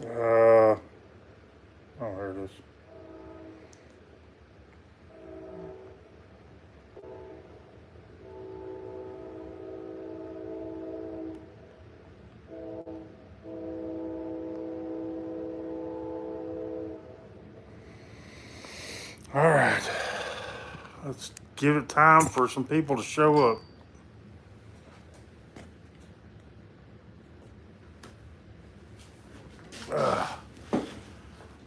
Oh, there it is. All right. Let's give it time for some people to show up.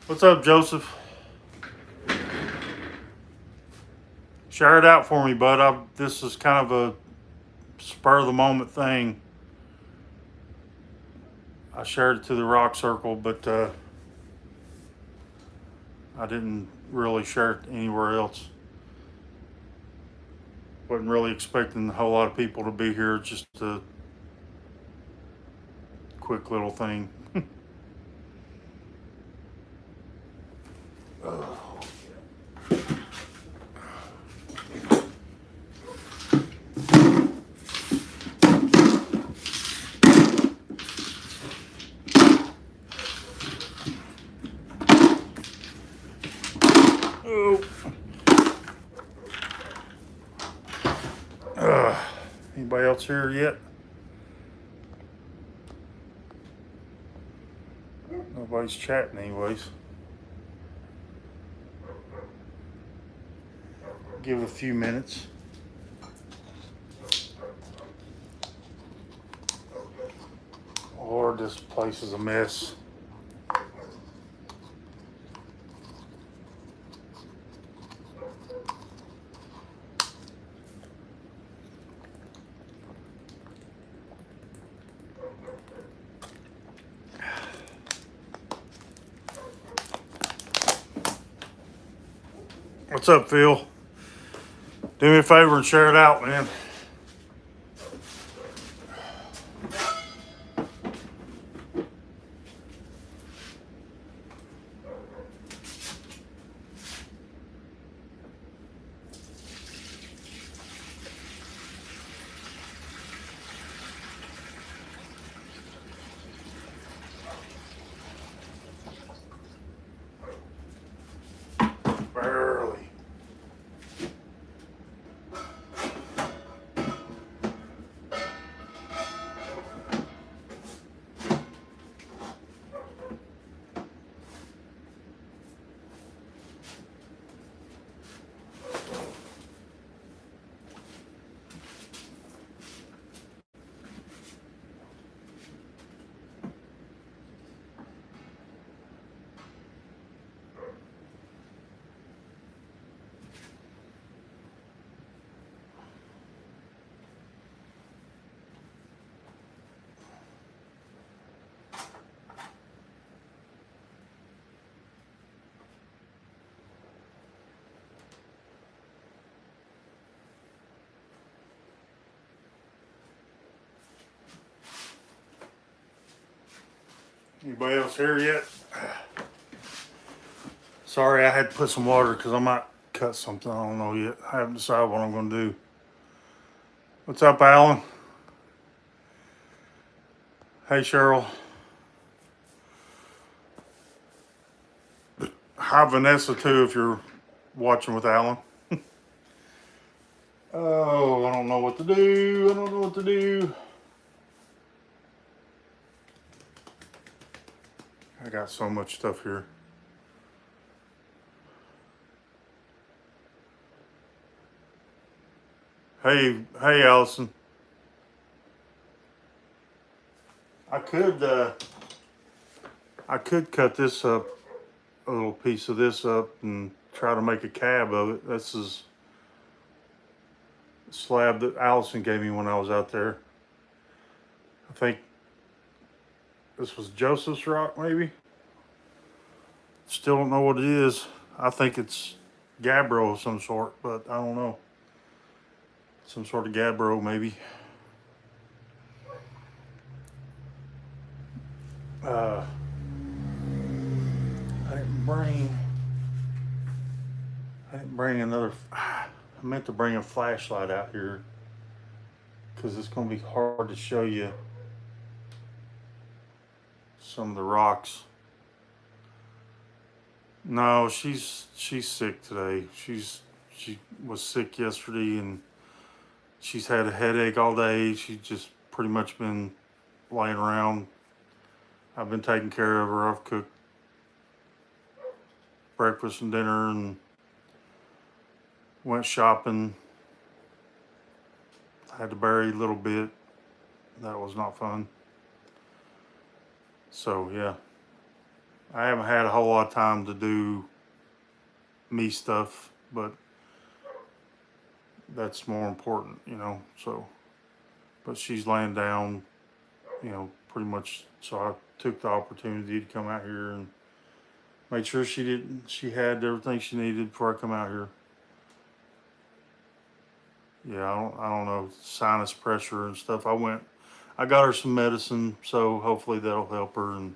What's up, Joseph? Share it out for me, bud. This is kind of a spur of the moment thing. I shared it to the Rock Circle, but I didn't really share it anywhere else. Wasn't really expecting a whole lot of people to be here. Just a quick little thing. Oh. Anybody else here yet? Nobody's chatting, anyways. Give it a few minutes. Lord, this place is a mess. What's up, Phil? Do me a favor and share it out, man. Barely. Anybody else here yet? Sorry, I had to put some water because I might cut something. I don't know yet. I haven't decided what I'm going to do. What's up, Alan? Hey, Cheryl. Hi, Vanessa, too, if you're watching with Alan. Oh, I don't know what to do. I don't know what to do. I got so much stuff here. Hey, Allison. I could, uh, I could cut this up, a little piece of this up, and try to make a cab of it. This is a slab that Allison gave me when I was out there. I think this was Joseph's rock, maybe. Still don't know what it is. I think it's gabbro of some sort, but I don't know. Some sort of gabbro, maybe. Uh, I didn't bring. I didn't bring another. I meant to bring a flashlight out here because it's going to be hard to show you some of the rocks. No, she's sick today. She was sick yesterday, and she's had a headache all day. She's just pretty much been laying around. I've been taking care of her. I've cooked breakfast and dinner and went shopping. Had to bury a little bit. That was not fun. So yeah, I haven't had a whole lot of time to do me stuff, but that's more important, you know. So, but she's laying down, you know, pretty much. So I took the opportunity to come out here and make sure she had everything she needed before I come out here. Yeah, I don't know, sinus pressure and stuff. I got her some medicine, so hopefully that'll help her. And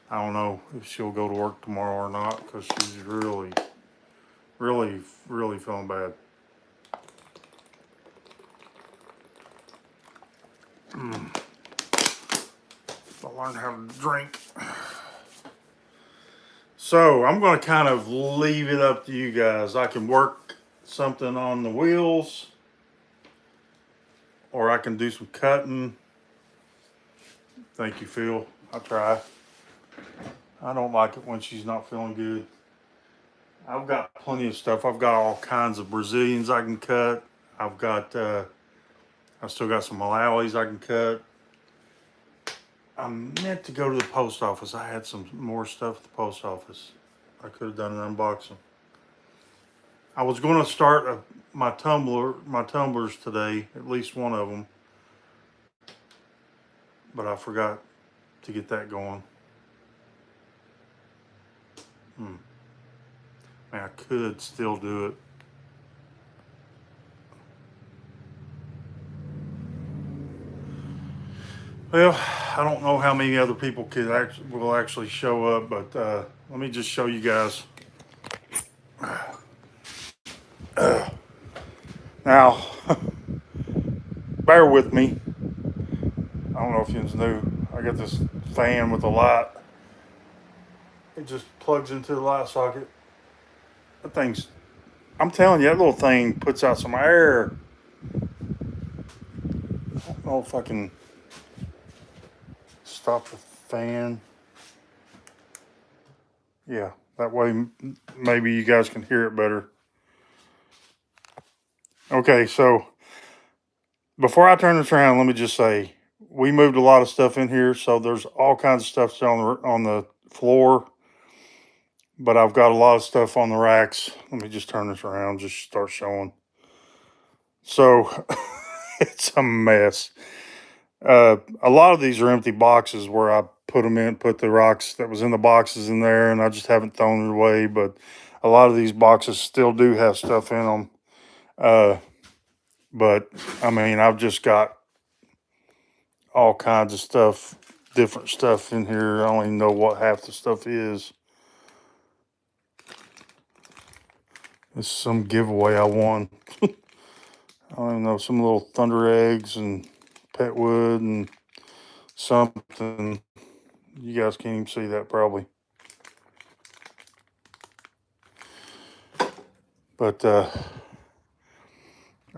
I don't know if she'll go to work tomorrow or not because she's really feeling bad. I learned how to drink. So I'm going to kind of leave it up to you guys. I can work something on the wheels, or I can do some cutting. Thank you, Phil. I try. I don't like it when she's not feeling good. I've got plenty of stuff. I've got all kinds of Brazilians I can cut. I've got, I still got some Malawi's I can cut. I meant to go to the post office. I had some more stuff at the post office. I could have done an unboxing. I was going to start my tumblers today, at least one of them, but I forgot to get that going. Man, I could still do it. Well, I don't know how many other people will actually show up, but let me just show you guys. Now, bear with me. I don't know if you knew. I got this fan with a light. It just plugs into the light socket. That thing's, I'm telling you, that little thing puts out some air. I don't know if I can stop the fan. Yeah, that way maybe you guys can hear it better. Okay, so before I turn this around, let me just say we moved a lot of stuff in here, so there's all kinds of stuff still on the floor, but I've got a lot of stuff on the racks. Let me just turn this around, just start showing. So it's a mess. A lot of these are empty boxes where I put the rocks that was in the boxes in there, and I just haven't thrown it away. But a lot of these boxes still do have stuff in them. But I mean, I've just got all kinds of stuff, different stuff in here. I don't even know what half the stuff is. It's some giveaway I won. I don't even know, some little thunder eggs and pet wood and something. You guys can't even see that probably. But I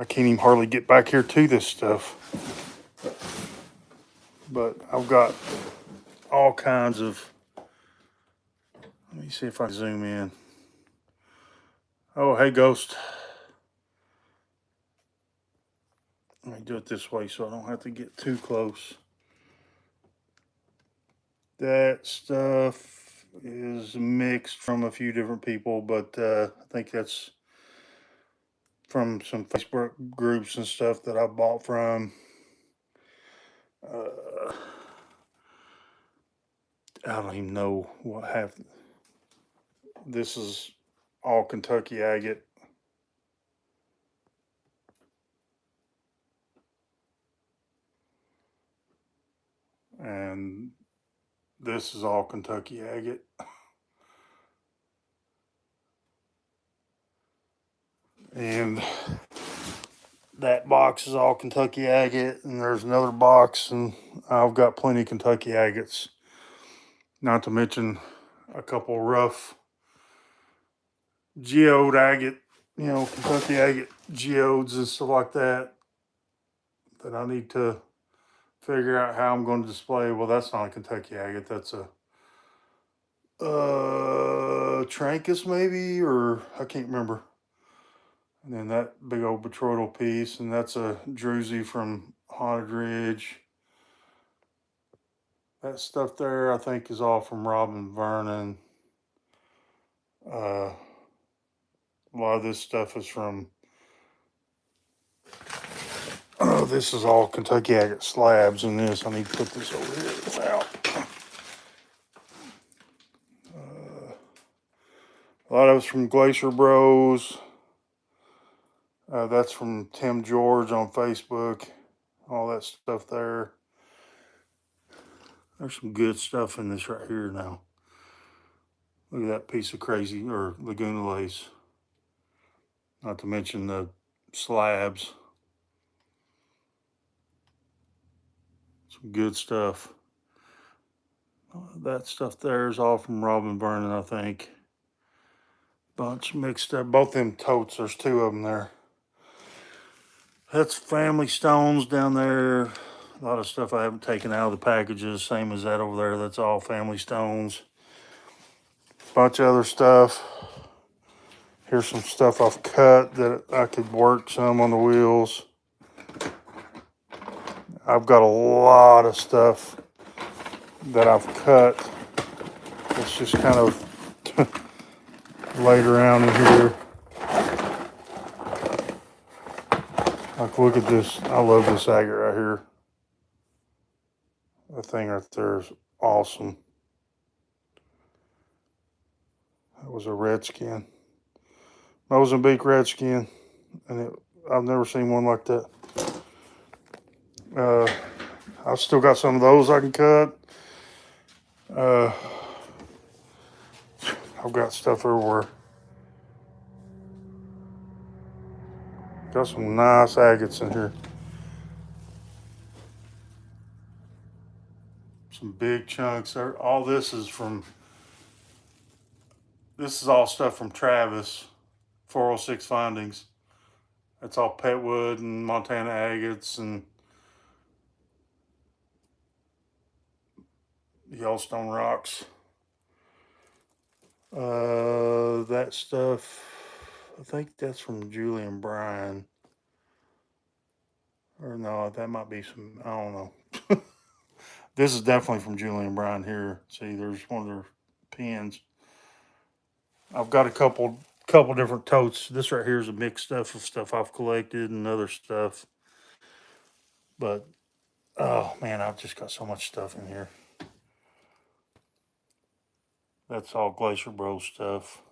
can't even hardly get back here to this stuff. But I've got all kinds of, let me see if I can zoom in. Oh, hey, Ghost. Let me do it this way so I don't have to get too close. That stuff is mixed from a few different people, but I think that's from some Facebook groups and stuff that I bought from. I don't even know what half. This is all Kentucky agate. And this is all Kentucky agate. And that box is all Kentucky agate, and there's another box, and I've got plenty of Kentucky agates. Not to mention a couple rough geode agate, Kentucky agate geodes and stuff like that I need to figure out how I'm going to display. Well, that's not a Kentucky agate. That's a Trancas maybe, or I can't remember. And then that big old Betroidal piece, and that's a Druzy from Haunted Ridge. That stuff there, I think, is all from Robin Vernon. A lot of this stuff is from. Oh, this is all Kentucky agate slabs, and this I need to put this over here without. A lot of it's from Glacier Bros. That's from Tim George on Facebook. All that stuff there. There's some good stuff in this right here now. Look at that piece of crazy, or Laguna lace. Not to mention the slabs. Some good stuff. That stuff there is all from Robin Vernon, I think. Bunch mixed up. Both them totes, there's two of them there. That's Family Stones down there. A lot of stuff I haven't taken out of the packages. Same as that over there. That's all Family Stones. Bunch of other stuff. Here's some stuff I've cut that I could work some on the wheels. I've got a lot of stuff that I've cut. It's just kind of laid around in here. Like, look at this. I love this agate right here. That thing right there is awesome. That was a Redskin. Mozambique Redskin. And I've never seen one like that. I've still got some of those I can cut. I've got stuff everywhere. Got some nice agates in here. Some big chunks. All this is from. This is all stuff from Travis, 406 Findings. That's all Petwood and Montana agates and Yellowstone rocks. That stuff, I think that's from Julie and Brian. Or no, that might be some, I don't know. This is definitely from Julie and Brian here. See, there's one of their pins. I've got a couple different totes. This right here is a mixed stuff of stuff I've collected and other stuff. But, oh man, I've just got so much stuff in here. That's all Glacier Bros stuff.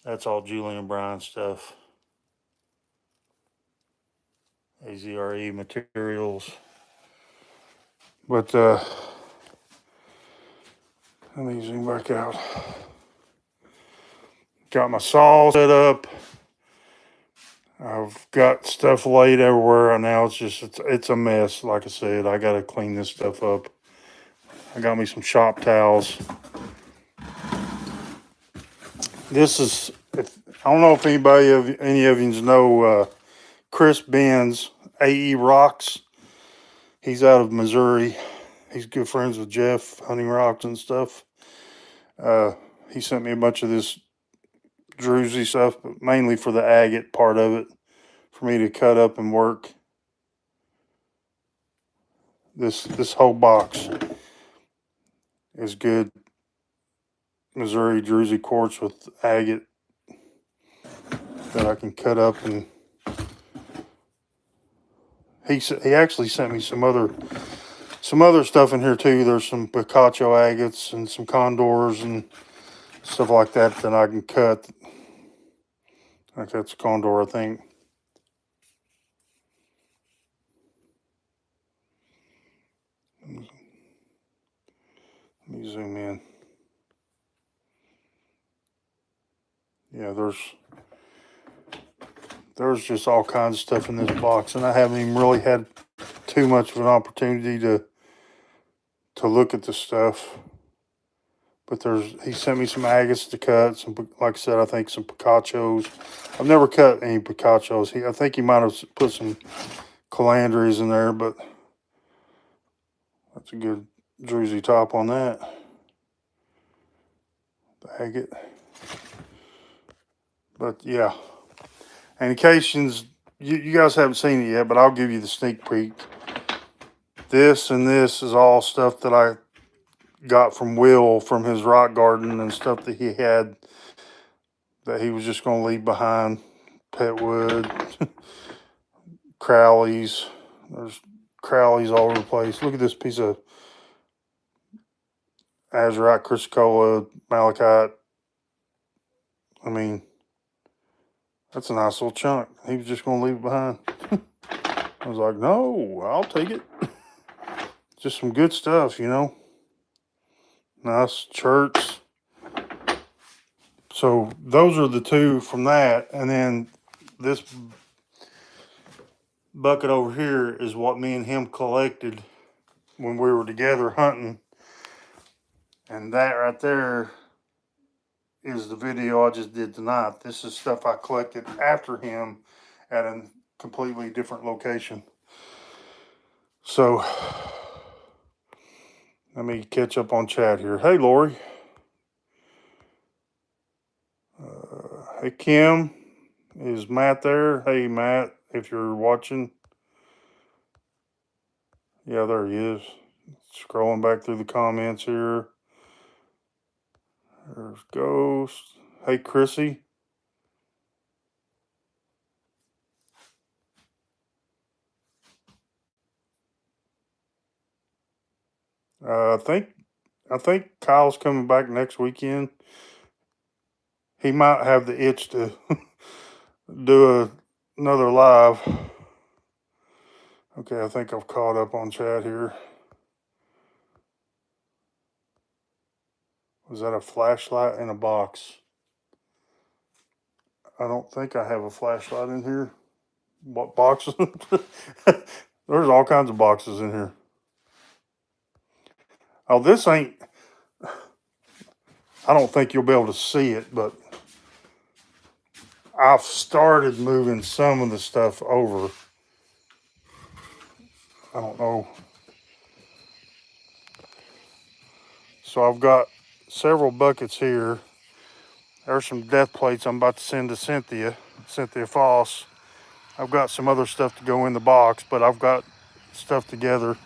That's all Julian Bryan stuff. AZRE materials. But let me zoom back out. Got my saw set up. I've got stuff laid everywhere right now. It's a mess. Like I said, I gotta clean this stuff up. I got me some shop towels. This is, I don't know if any of you know Chris Benz, AE Rocks. He's out of Missouri. He's good friends with Jeff, Hunting Rocks and stuff. He sent me a bunch of this Druzy stuff, but mainly for the agate part of it, for me to cut up and work. This whole box is good Missouri Druzy quartz with agate that I can cut up, and he actually sent me some other stuff in here too. There's some Picacho agates and some condors and stuff like that that I can cut. Like that's a condor, I think. Let me zoom in. Yeah, there's just all kinds of stuff in this box, and I haven't even really had too much of an opportunity to look at the stuff. But he sent me some agates to cut. Some, like I said, I think some picachos. I've never cut any picachos. I think he might have put some calandries in there, but that's a good druzy top on that. The agate. But yeah. And in case you guys haven't seen it yet, but I'll give you the sneak peek. This and this is all stuff that I got from Will from his rock garden and stuff that he had that he was just going to leave behind. Petwood, Crowleys. There's Crowleys all over the place. Look at this piece of azurite, chrysocolla, malachite. I mean, that's a nice little chunk. He was just going to leave it behind. I was like, no, I'll take it. Just some good stuff, you know. Nice church. So those are the two from that. And then this bucket over here is what me and him collected when we were together hunting. And that right there is the video I just did tonight. This is stuff I collected after him at a completely different location. So let me catch up on chat here. Hey, Lori. Hey, Kim. Is Matt there? Hey, Matt, if you're watching. Yeah, there he is. Scrolling back through the comments here. There's Ghost. Hey, Chrissy. I think Kyle's coming back next weekend. He might have the itch to do another live. Okay, I think I've caught up on chat here. Was that a flashlight in a box? I don't think I have a flashlight in here. What boxes? There's all kinds of boxes in here. Oh, this ain't... I don't think you'll be able to see it, but I've started moving some of the stuff over. I don't know. So I've got several buckets here. There's some death plates I'm about to send to Cynthia Foss. I've got some other stuff to go in the box, but I've got stuff together.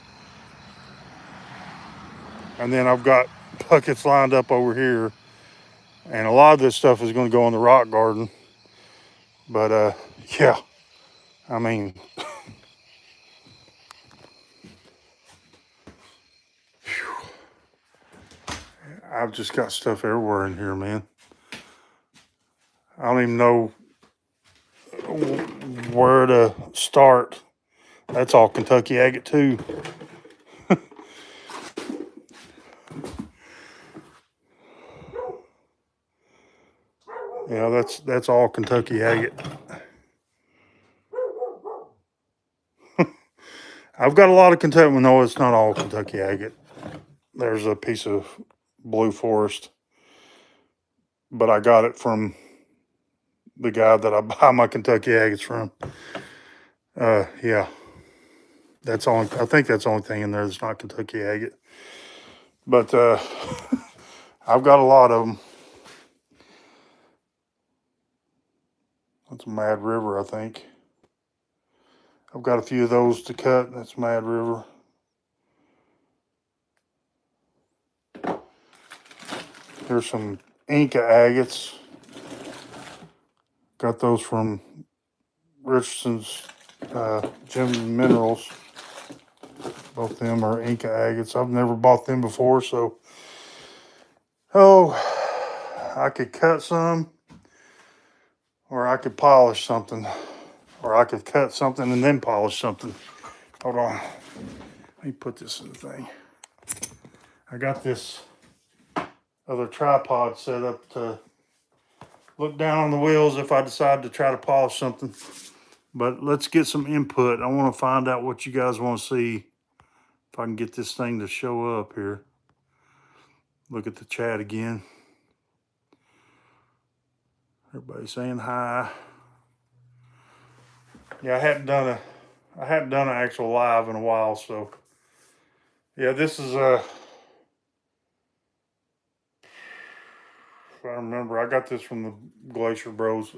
And then I've got buckets lined up over here. And a lot of this stuff is going to go in the rock garden. But, yeah, I mean, I've just got stuff everywhere in here, man. I don't even know where to start. That's all Kentucky agate too. Yeah, that's all Kentucky agate. I've got a lot of Kentucky. No, it's not all Kentucky agate. There's a piece of Blue Forest, but I got it from the guy that I buy my Kentucky agates from. Yeah, that's all. I think that's the only thing in there that's not Kentucky agate. But I've got a lot of them. That's Mad River, I think. I've got a few of those to cut. That's Mad River. Here's some Inca agates. Got those from Richardson's Gem Minerals. Both of them are Inca agates. I've never bought them before, so I could cut some, or I could polish something, or I could cut something and then polish something. Hold on. Let me put this in the thing. I got this other tripod set up to look down on the wheels if I decide to try to polish something. But let's get some input. I want to find out what you guys want to see. If I can get this thing to show up here. Look at the chat again. Everybody saying hi. Yeah, I hadn't done an actual live in a while, so yeah, this is if I remember, I got this from the Glacier Bros.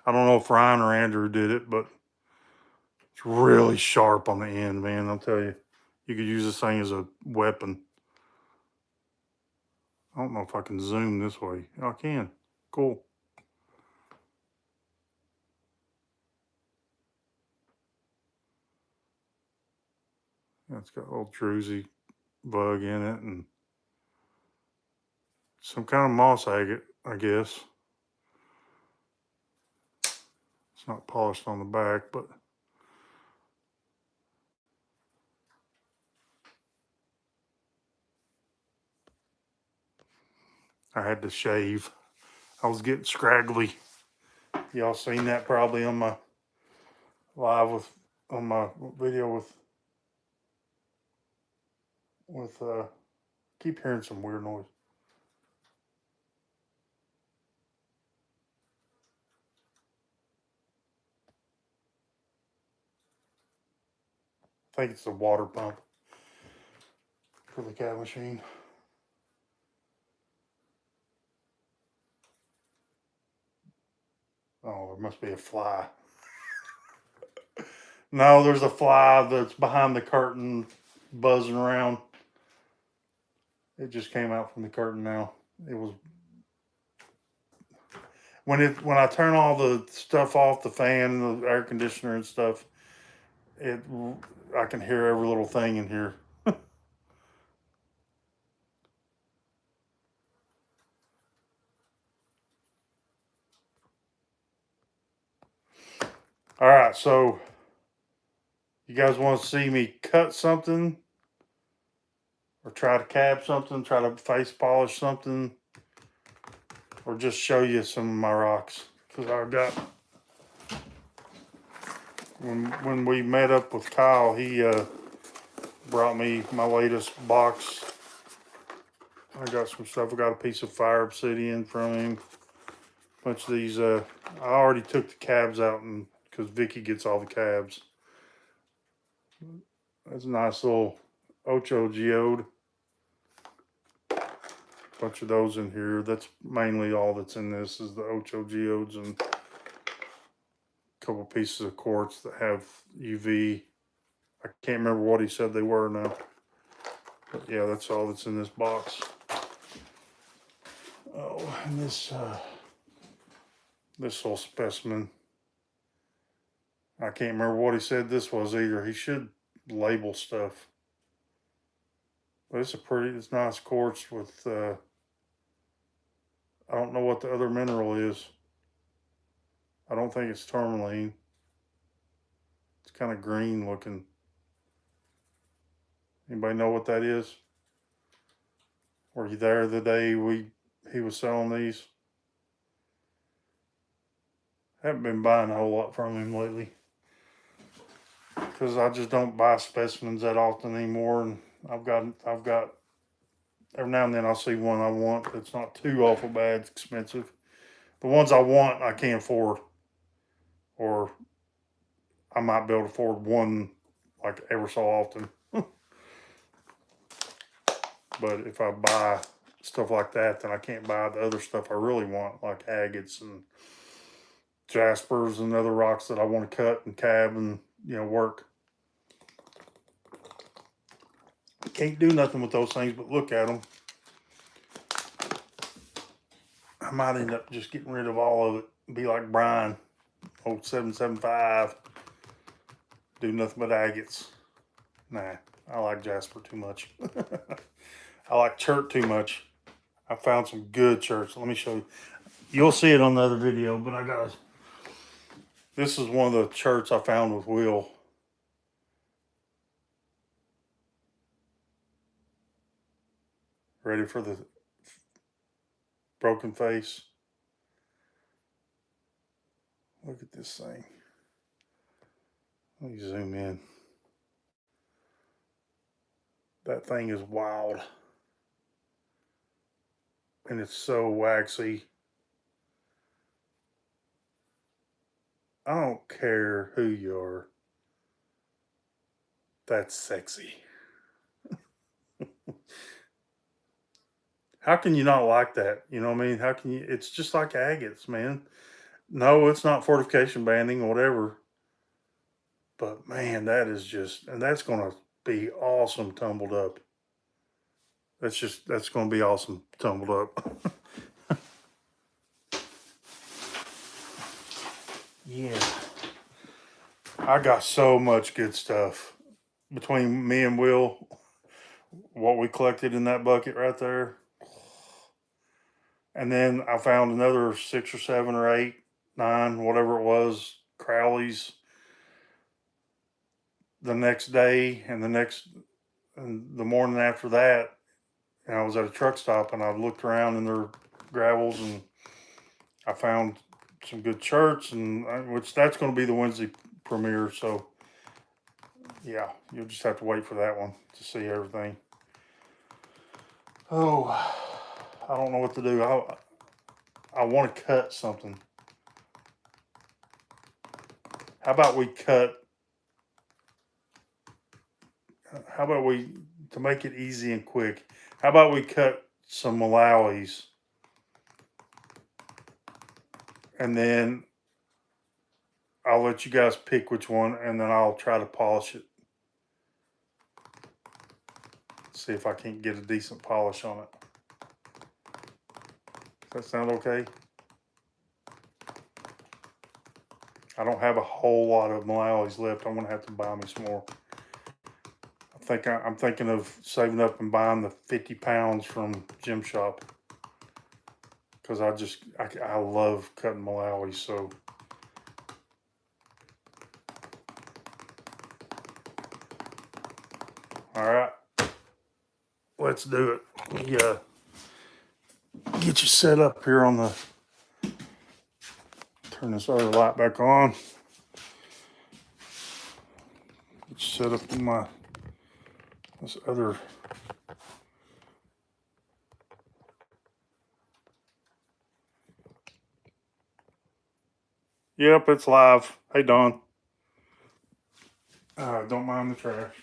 I don't know if Ryan or Andrew did it, but it's really sharp on the end, man. I'll tell you, you could use this thing as a weapon. I don't know if I can zoom this way. I can. Cool. Yeah, it's got a little druzy bug in it and some kind of moss agate, I guess. It's not polished on the back, but I had to shave. I was getting scraggly. Y'all seen that probably on my live on my video with keep hearing some weird noise. I think it's the water pump for the cab machine. Oh, there must be a fly. No, there's a fly that's behind the curtain buzzing around. It just came out from the curtain now. It was when I turn all the stuff off, the fan, the air conditioner and stuff, I can hear every little thing in here. All right, so you guys want to see me cut something or try to cab something, try to face polish something, or just show you some of my rocks? Because I got, when we met up with Kyle, he brought me my latest box. I got some stuff. I got a piece of fire obsidian from him. A bunch of these. I already took the cabs out, and because Vicky gets all the cabs. That's a nice little Ocho Geode. Bunch of those in here. That's mainly all that's in this is the Ocho Geodes and a couple pieces of quartz that have UV. I can't remember what he said they were now. But yeah, that's all that's in this box. Oh, and this little specimen. I can't remember what he said this was either. He should label stuff. But it's nice quartz with, I don't know what the other mineral is. I don't think it's tourmaline. It's kind of green looking. Anybody know what that is? Were you there the day he was selling these? Haven't been buying a whole lot from him lately because I just don't buy specimens that often anymore. And I've got every now and then I'll see one I want that's not too awful bad, it's expensive. The ones I want I can't afford, or I might be able to afford one like ever so often. But if I buy stuff like that, then I can't buy the other stuff I really want, like agates and jaspers and other rocks that I want to cut and cab and work. Can't do nothing with those things but look at them. I might end up just getting rid of all of it. Be like Brian, old 775. Do nothing but agates. Nah, I like jasper too much. I like chert too much. I found some good cherts. Let me show you. You'll see it on the other video, but this is one of the cherts I found with Will. Ready for the broken face? Look at this thing. Let me zoom in. That thing is wild. and it's so waxy. I don't care who you are. That's sexy. How can you not like that? You know what I mean? How can you? It's just like agates, man. No, it's not fortification banding or whatever. But man, that is just, and that's going to be awesome tumbled up. That's going to be awesome tumbled up. Yeah. I got so much good stuff between me and Will, what we collected in that bucket right there. And then I found another 6 or 7 or 8, 9, whatever it was, Crowleys the next day and the morning after that. And I was at a truck stop and I looked around in their gravels and I found some good shirts, and which that's going to be the Wednesday premiere. So yeah, you'll just have to wait for that one to see everything. Oh, I don't know what to do. I want to cut something. How about we to make it easy and quick, how about we cut some Malawis, and then I'll let you guys pick which one, and then I'll try to polish it. See if I can't get a decent polish on it. Does that sound okay? I don't have a whole lot of Malawis left. I'm gonna have to buy me some more. I'm thinking of saving up and buying the 50 pounds from Gym Shop, because I love cutting Malawis. So all right, let's do it. Let me get you set up here on the. Turn this other light back on. Get you set up in this other. Yep, it's live. Hey, Don. Don't mind the trash.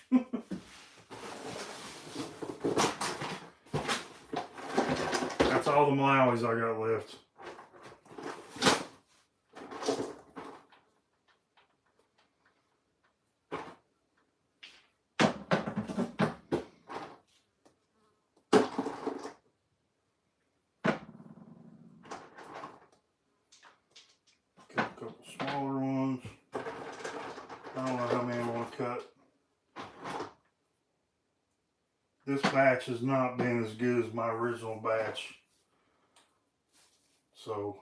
That's all the Malawis I got left. Cut a couple smaller ones. I don't know how many I want to cut. This batch has not been as good as my original batch. So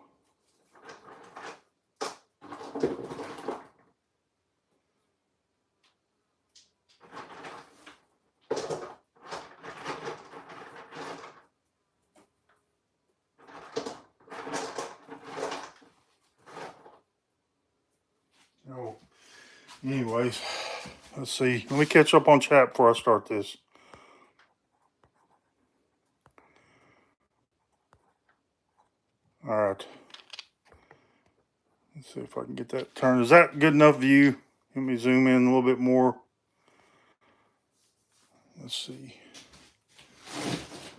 anyways, let's see. Let me catch up on chat before I start this. All right. Let's see if I can get that turned. Is that good enough view? Let me zoom in a little bit more. Let's see.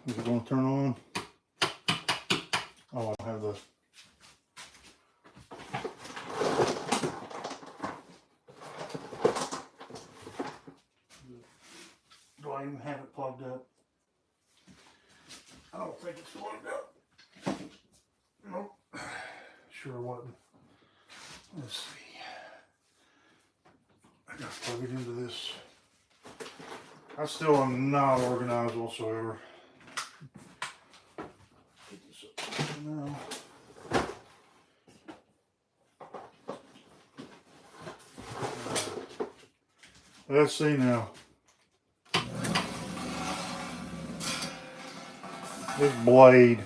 Is it going to turn on? Oh, I have the. Do I even have it plugged up? I don't think it's plugged up. Nope. Sure wasn't. Let's see. I gotta plug it into this. I still am not organized whatsoever. Get this up now. Let's see now. This blade.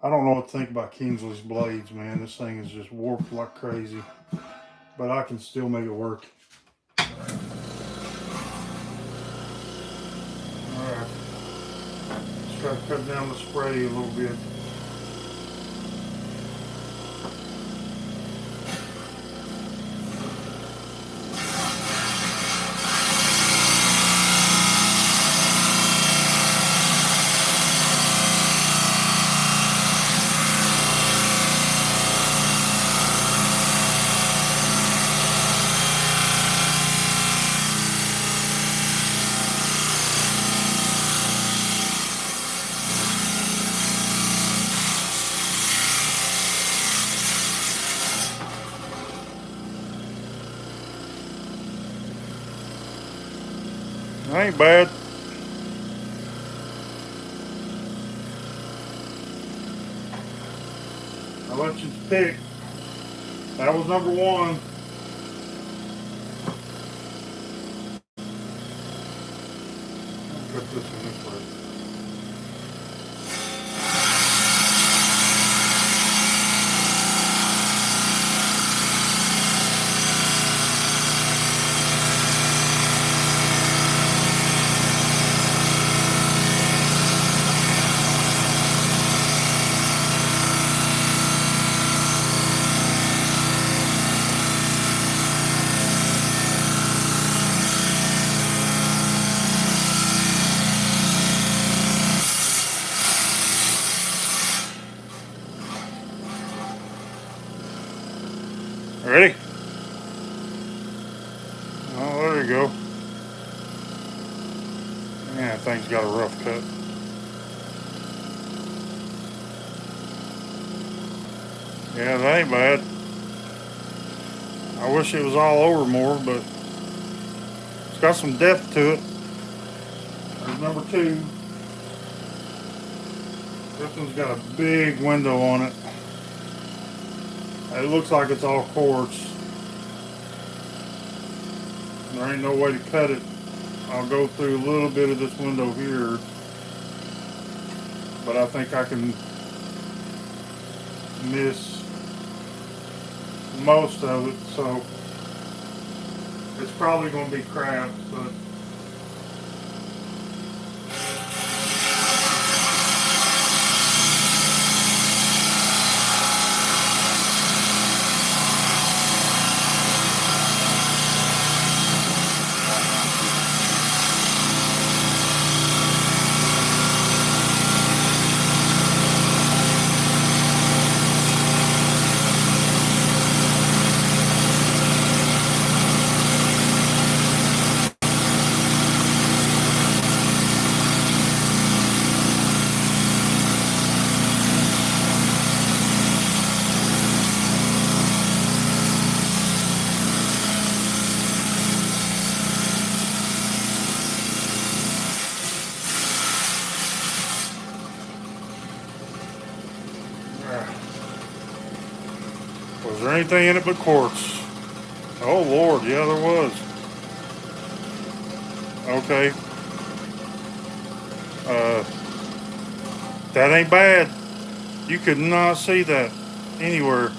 I don't know what to think about Kingsley's blades, man. This thing is just warped like crazy. But I can still make it work. Alright. Let's try to cut down the spray a little bit. That ain't bad. I'll let you pick. That was number one. I'll put this one this way. Ready? Oh, there you go. Yeah, that thing's got a rough cut. Yeah, that ain't bad. I wish it was all over more, but it's got some depth to it. There's number two. This one's got a big window on it. It looks like it's all quartz. There ain't no way to cut it. I'll go through a little bit of this window here, but I think I can miss most of it, so it's probably going to be crap, but was there anything in it but quartz? Oh Lord, yeah there was. Okay. That ain't bad. You could not see that anywhere.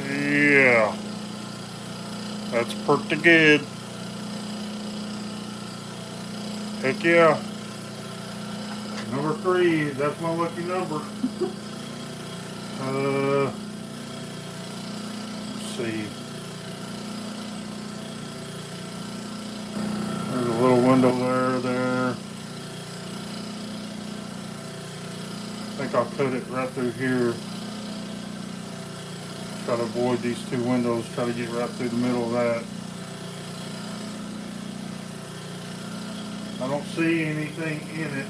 Yeah. That's pretty good. Heck yeah. Number 3, that's my lucky number. Let's see. There's a little window there. I think I'll cut it right through here. Try to avoid these two windows, try to get right through the middle of that. I don't see anything in it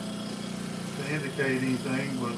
to indicate anything, but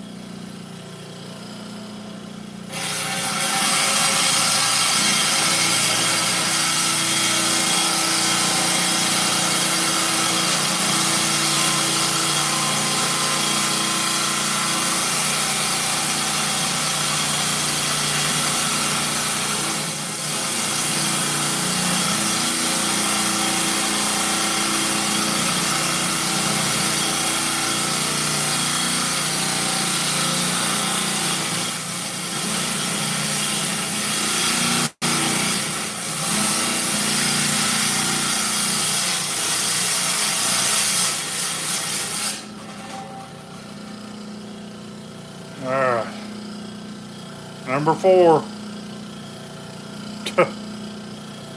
Number 4.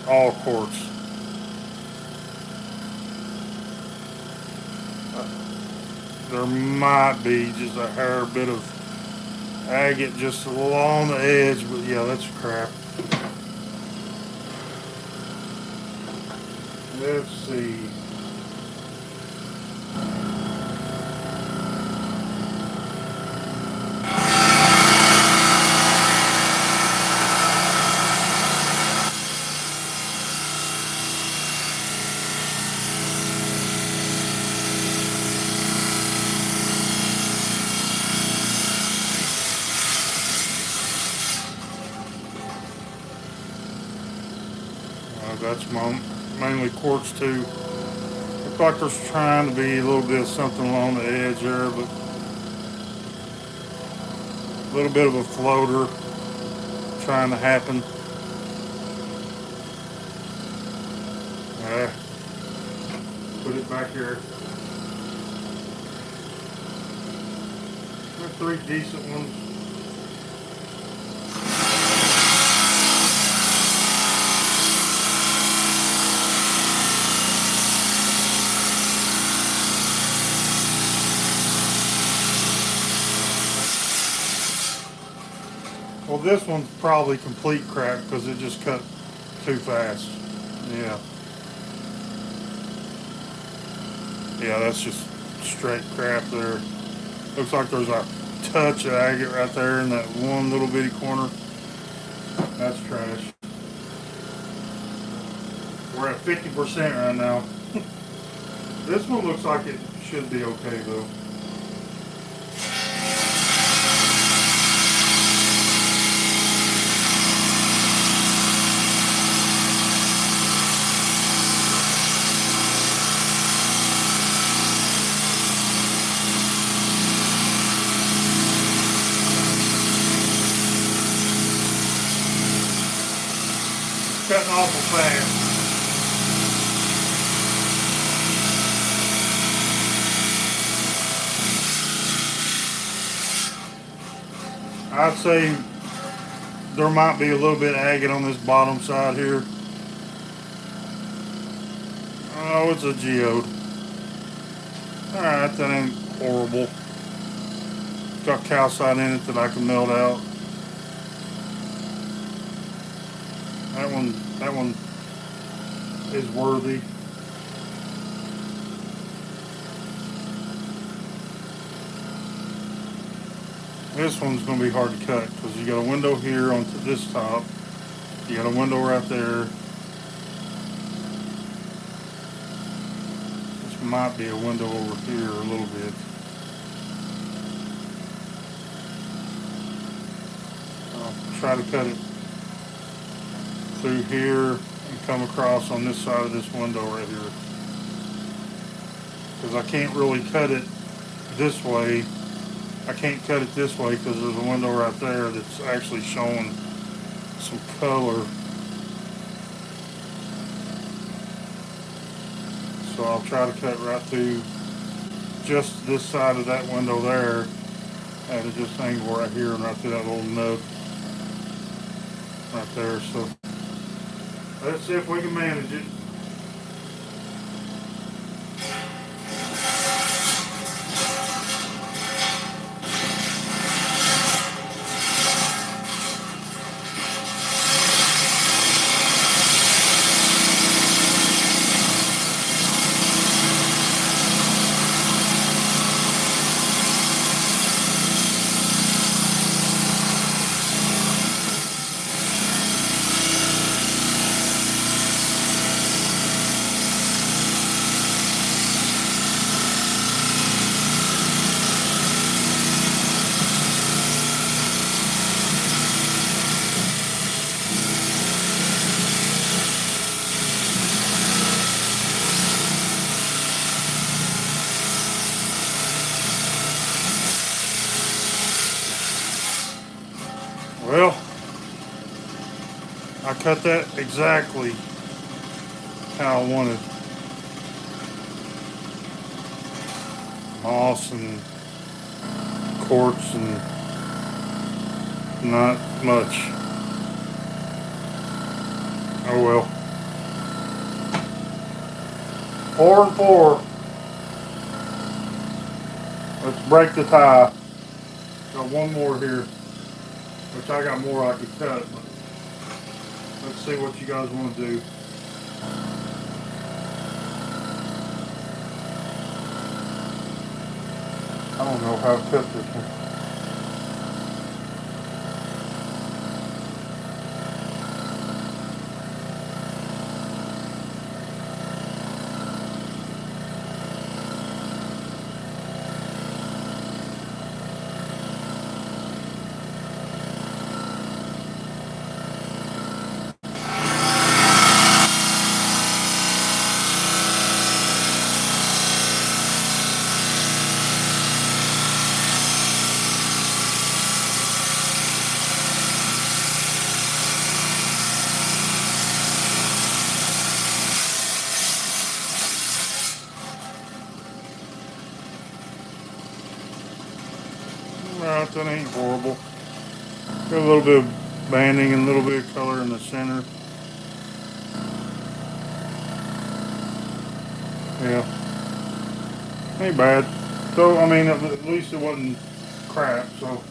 All quartz. There might be just a hair bit of agate just along the edge, but yeah, that's crap. Let's see. That's mainly quartz too. Looks like there's trying to be a little bit of something along the edge there, but a little bit of a floater trying to happen. Put it back here. 3 decent ones. Well, this one's probably complete crap because it just cut too fast. Yeah. Yeah, that's just straight crap there. Looks like there's a touch of agate right there in that one little bitty corner. That's trash. We're at 50% right now. This one looks like it should be okay though. Cutting awful fast. I'd say there might be a little bit of agate on this bottom side here. Oh, it's a geode. Alright, that ain't horrible. Got calcite in it that I can melt out. That one is worthy. This one's going to be hard to cut because you got a window here onto this top. You got a window right there. This might be a window over here a little bit. I'll try to cut it through here and come across on this side of this window right here. Because I can't really cut it this way. I can't cut it this way because there's a window right there that's actually showing some color. So I'll try to cut right through just this side of that window there at this angle right here and right through that little nub right there. So let's see if we can manage it. Well, I cut that exactly how I wanted. Moss and quartz and Not much. Oh well. 4 and 4. Let's break the tie. Got one more here, which I got more I could cut, but let's see what you guys want to do. I don't know how to cut this one. Alright, that ain't horrible. Got a little bit of banding and a little bit of color in the center. Yeah, ain't bad. So, I mean, at least it wasn't crap. So,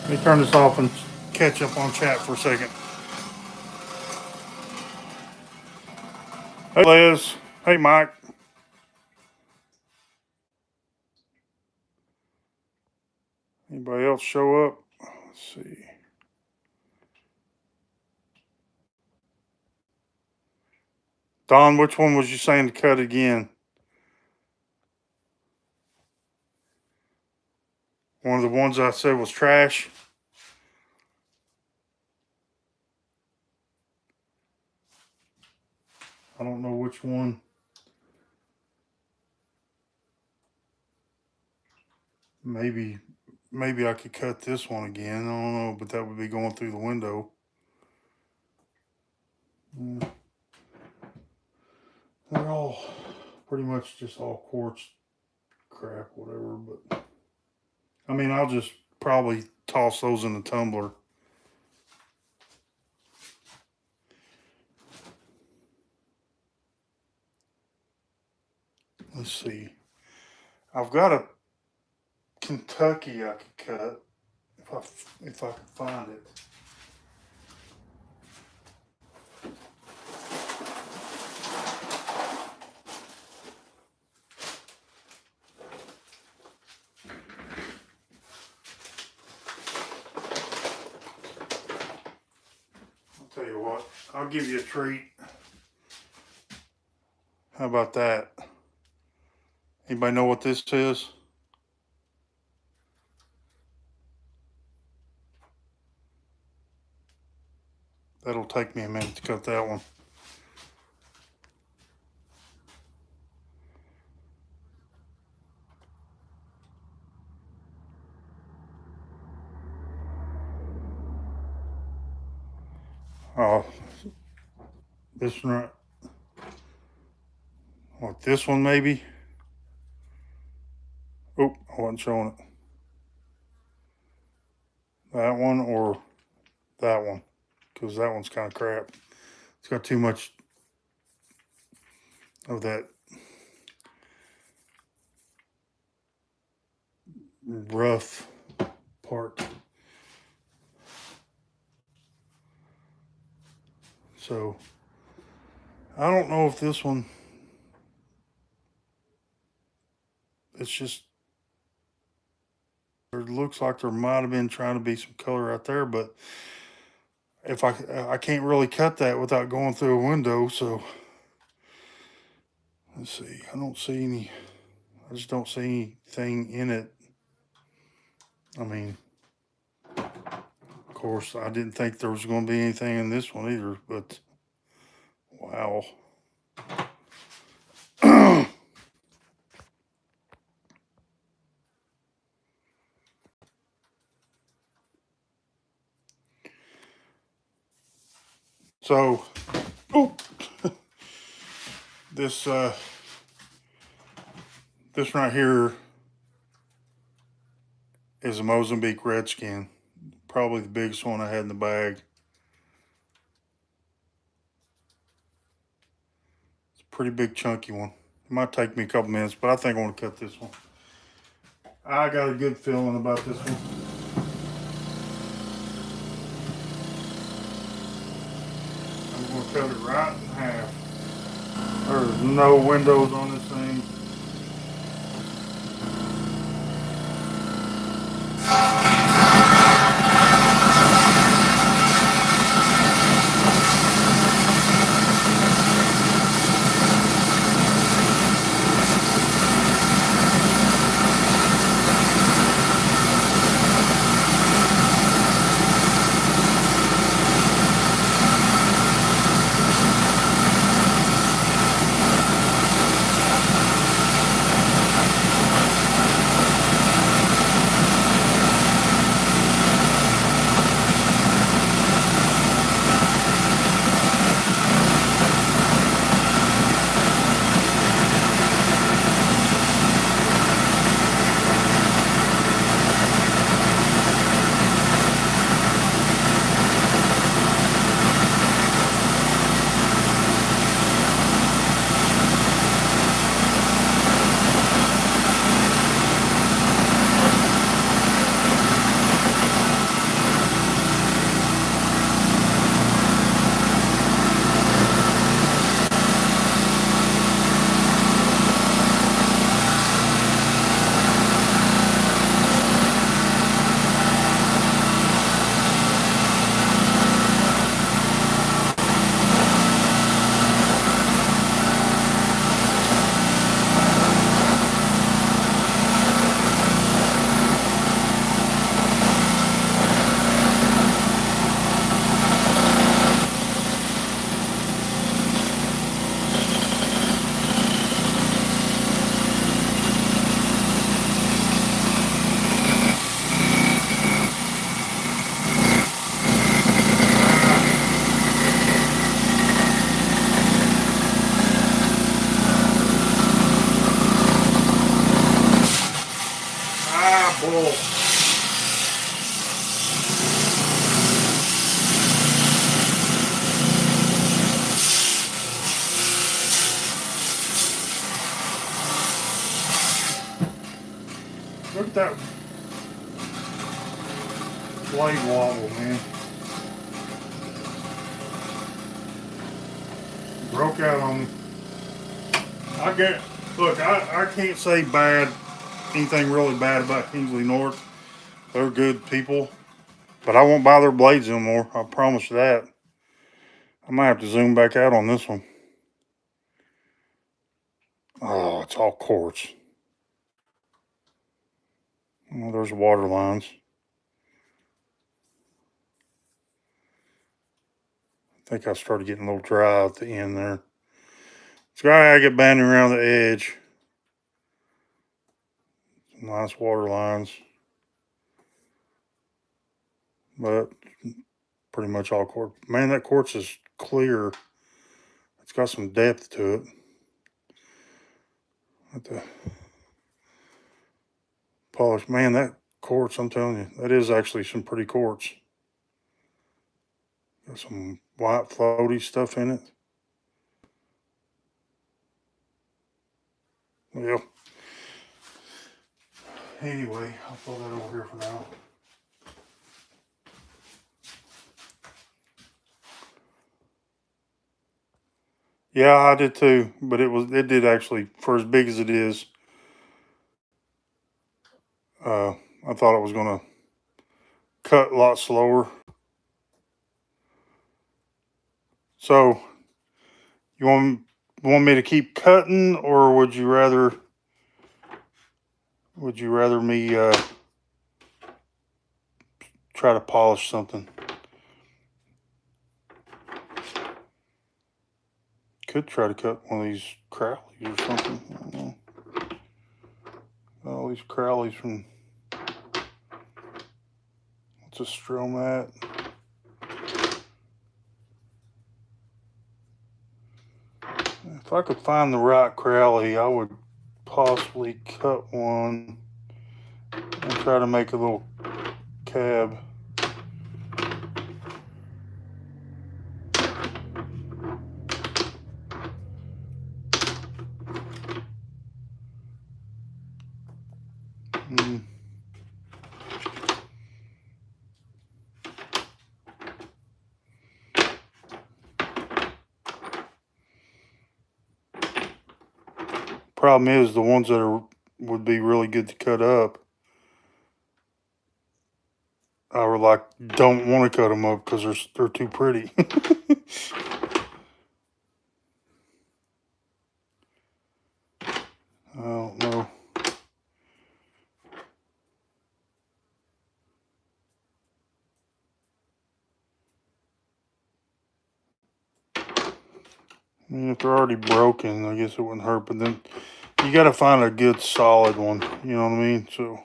let me turn this off and catch up on chat for a second. Hey, Liz. Hey, Mike. Anybody else show up? Let's see. Don, which one was you saying to cut again? One of the ones I said was trash. I don't know which one. Maybe I could cut this one again. I don't know, but that would be going through the window. They're all pretty much just all quartz crap, whatever. But I mean, I'll just probably toss those in the tumbler. Let's see. I've got a Kentucky I could cut if I could find it. I'll tell you what. I'll give you a treat. How about that? Anybody know what this is? That'll take me a minute to cut that one. Oh, this one right. What, this one maybe? Oh, I wasn't showing it. That one or that one, because that one's kind of crap. It's got too much of that rough part. So I don't know if this one, it's just, it looks like there might have been trying to be some color right there, but if I can't really cut that without going through a window. So let's see. I just don't see anything in it. I mean, of course, I didn't think there was going to be anything in this one either, but wow. So, oh, this right here is a Mozambique Redskin. Probably the biggest one I had in the bag. It's a pretty big chunky one. It might take me a couple minutes, but I think I want to cut this one. I got a good feeling about this one. I'm going to cut it right in half. There's no windows on this thing. Bull. Look at that blade wobble, man. Broke out on me. Look, I can't say anything really bad about Kingsley North. They're good people, but I won't buy their blades anymore. I promise you that. I might have to zoom back out on this one. Oh, it's all quartz. Oh, there's water lines. I think I started getting a little dry at the end there. It's gotta get banding around the edge. Some nice water lines. But pretty much all quartz. Man, that quartz is clear. It's got some depth to it. At the polish, man, that quartz, I'm telling you, that is actually some pretty quartz. Got some white floaty stuff in it. Well, anyway, I'll throw that over here for now. Yeah, I did too, but it did actually, for as big as it is, I thought it was gonna cut a lot slower. So, you want me to keep cutting, or would you rather me try to polish something? Could try to cut one of these Crowleys or something. I don't know. All these Crowleys from, what's a Stromat? If I could find the right Crowley, I would possibly cut one and try to make a little cab. Problem is, the ones that would be really good to cut up, I would like don't want to cut them up because they're too pretty. I don't know. I mean, if they're already broken, I guess it wouldn't hurt. But then you got to find a good solid one. You know what I mean? So,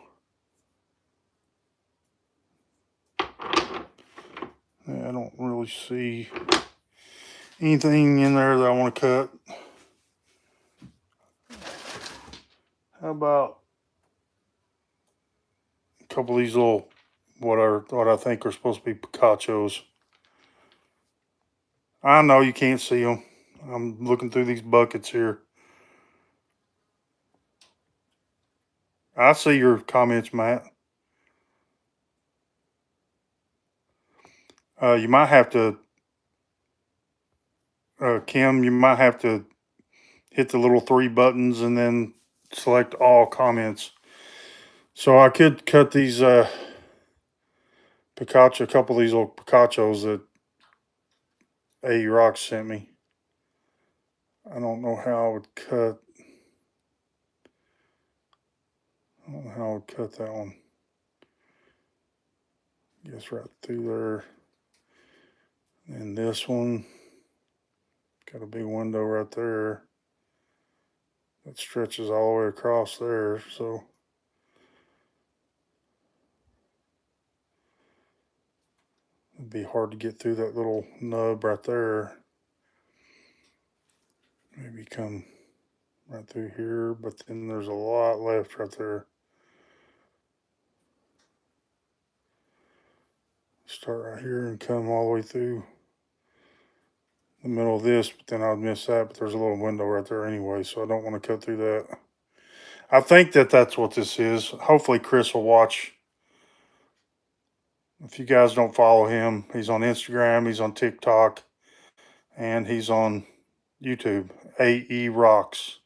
yeah, I don't really see anything in there that I want to cut. How about a couple of these little, what I think are supposed to be Picachos? I know you can't see them. I'm looking through these buckets here. I see your comments, Matt. You might have to, Kim, you might have to hit the little three buttons and then select all comments. So I could cut these Picacho, a couple of these little Picachos that A Rock sent me. I don't know how I would cut. I don't know how I would cut that one. Guess right through there. And this one, got a big window right there that stretches all the way across there. So it'd be hard to get through that little nub right there. Maybe come right through here, but then there's a lot left right there. Start right here and come all the way through the middle of this, but then I'd miss that. But there's a little window right there anyway, so I don't want to cut through that. I think that's what this is. Hopefully Chris will watch. If you guys don't follow him, he's on Instagram, he's on TikTok, and he's on YouTube. AE Rocks.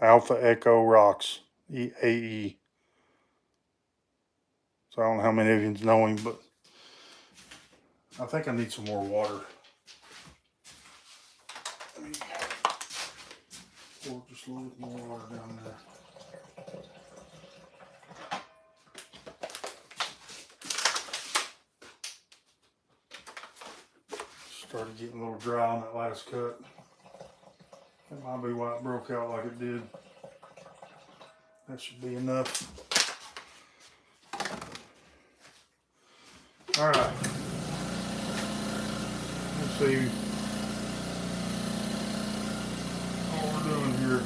Alpha Echo Rocks. AE. So I don't know how many of you know him, but I think I need some more water. Let me pour just a little bit more water down there. Started getting a little dry on that last cut. That might be why it broke out like it did. That should be enough. All right. Let's see what we're doing here.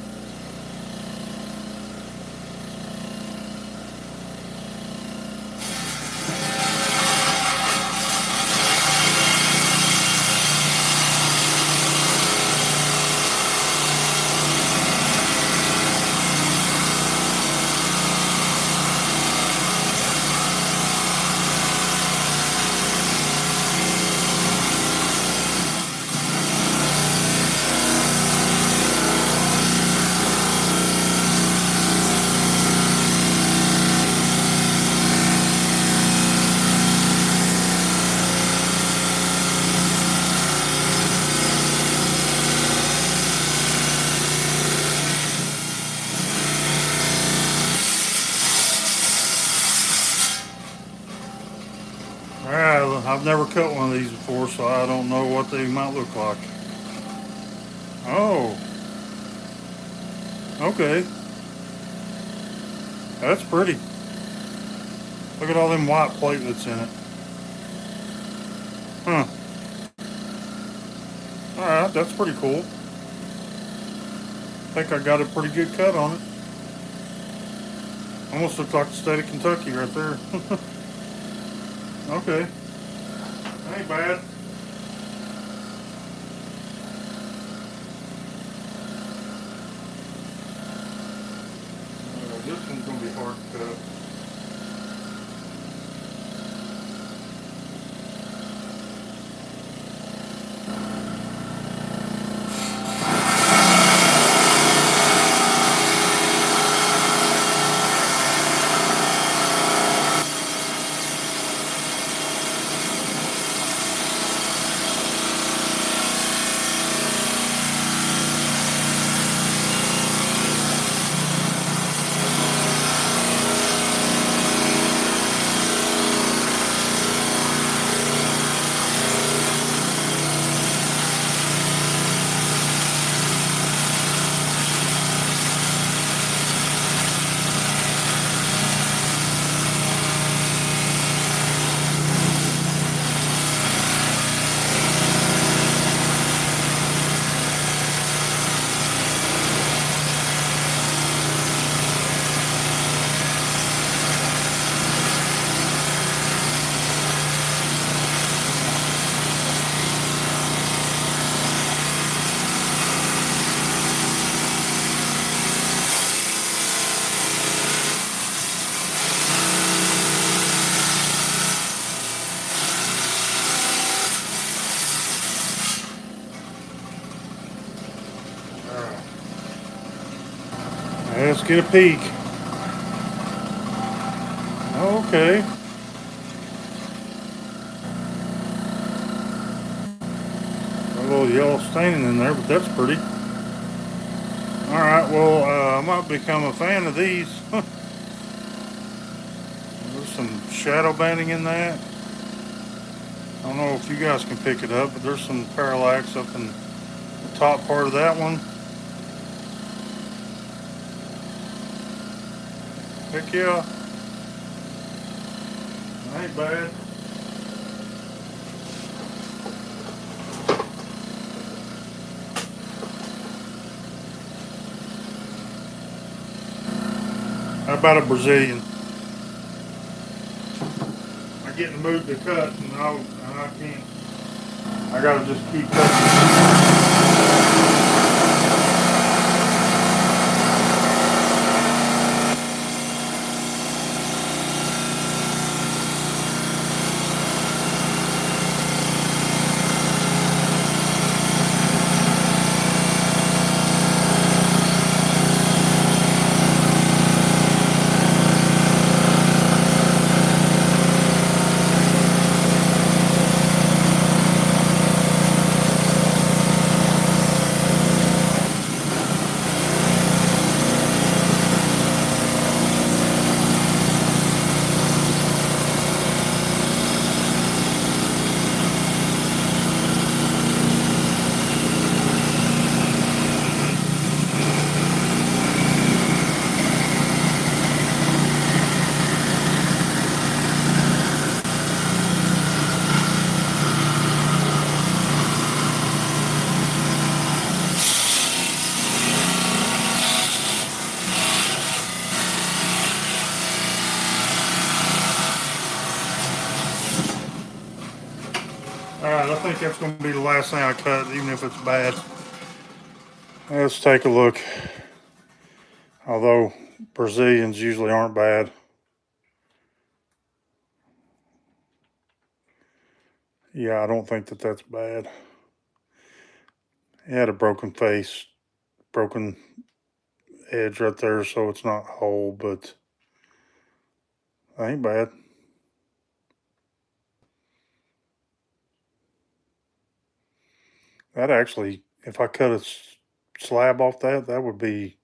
I've never cut one of these before, so I don't know what they might look like. Oh. Okay. That's pretty. Look at all them white platelets in it. Huh. Alright, that's pretty cool. I think I got a pretty good cut on it. Almost looks like the state of Kentucky right there. Okay. Ain't bad. This one's going to be hard to cut. Let's get a peek. Okay. A little yellow staining in there, but that's pretty. Alright, well, I might become a fan of these. There's some shadow banding in that. I don't know if you guys can pick it up, but there's some parallax up in the top part of that one. Heck yeah. Ain't bad. How about a Brazilian? I get in the mood to cut, and I can't. I gotta just keep cutting. Alright, I think that's going to be the last thing I cut, even if it's bad. Let's take a look. Although Brazilians usually aren't bad. Yeah, I don't think that that's bad. He had a broken face, broken edge right there, so it's not whole, but ain't bad. That actually, if I cut a slab off that, that would be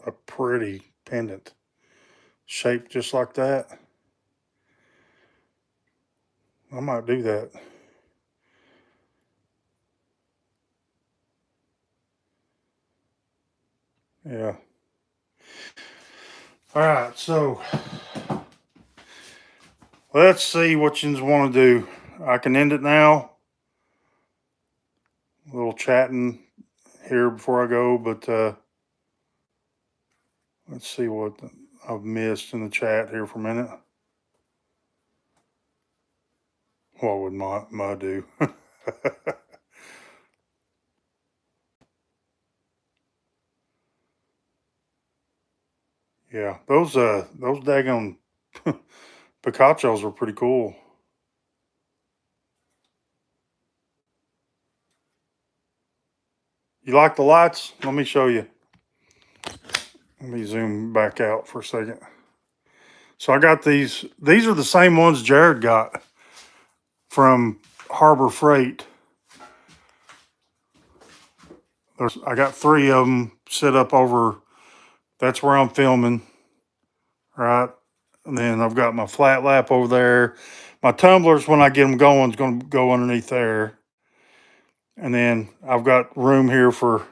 a pretty pendant. Shaped just like that. I might do that. Yeah. All right, so let's see what you want to do. I can end it now. A little chatting here before I go, but let's see what I've missed in the chat here for a minute. What would my do? Yeah, those daggone Picachos were pretty cool. You like the lights? Let me show you. Let me zoom back out for a second. So I got these. These are the same ones Jared got from Harbor Freight. I got 3 of them set up over. That's where I'm filming, right? And then I've got my flat lap over there. My tumblers, when I get them going, is going to go underneath there. And then I've got room here for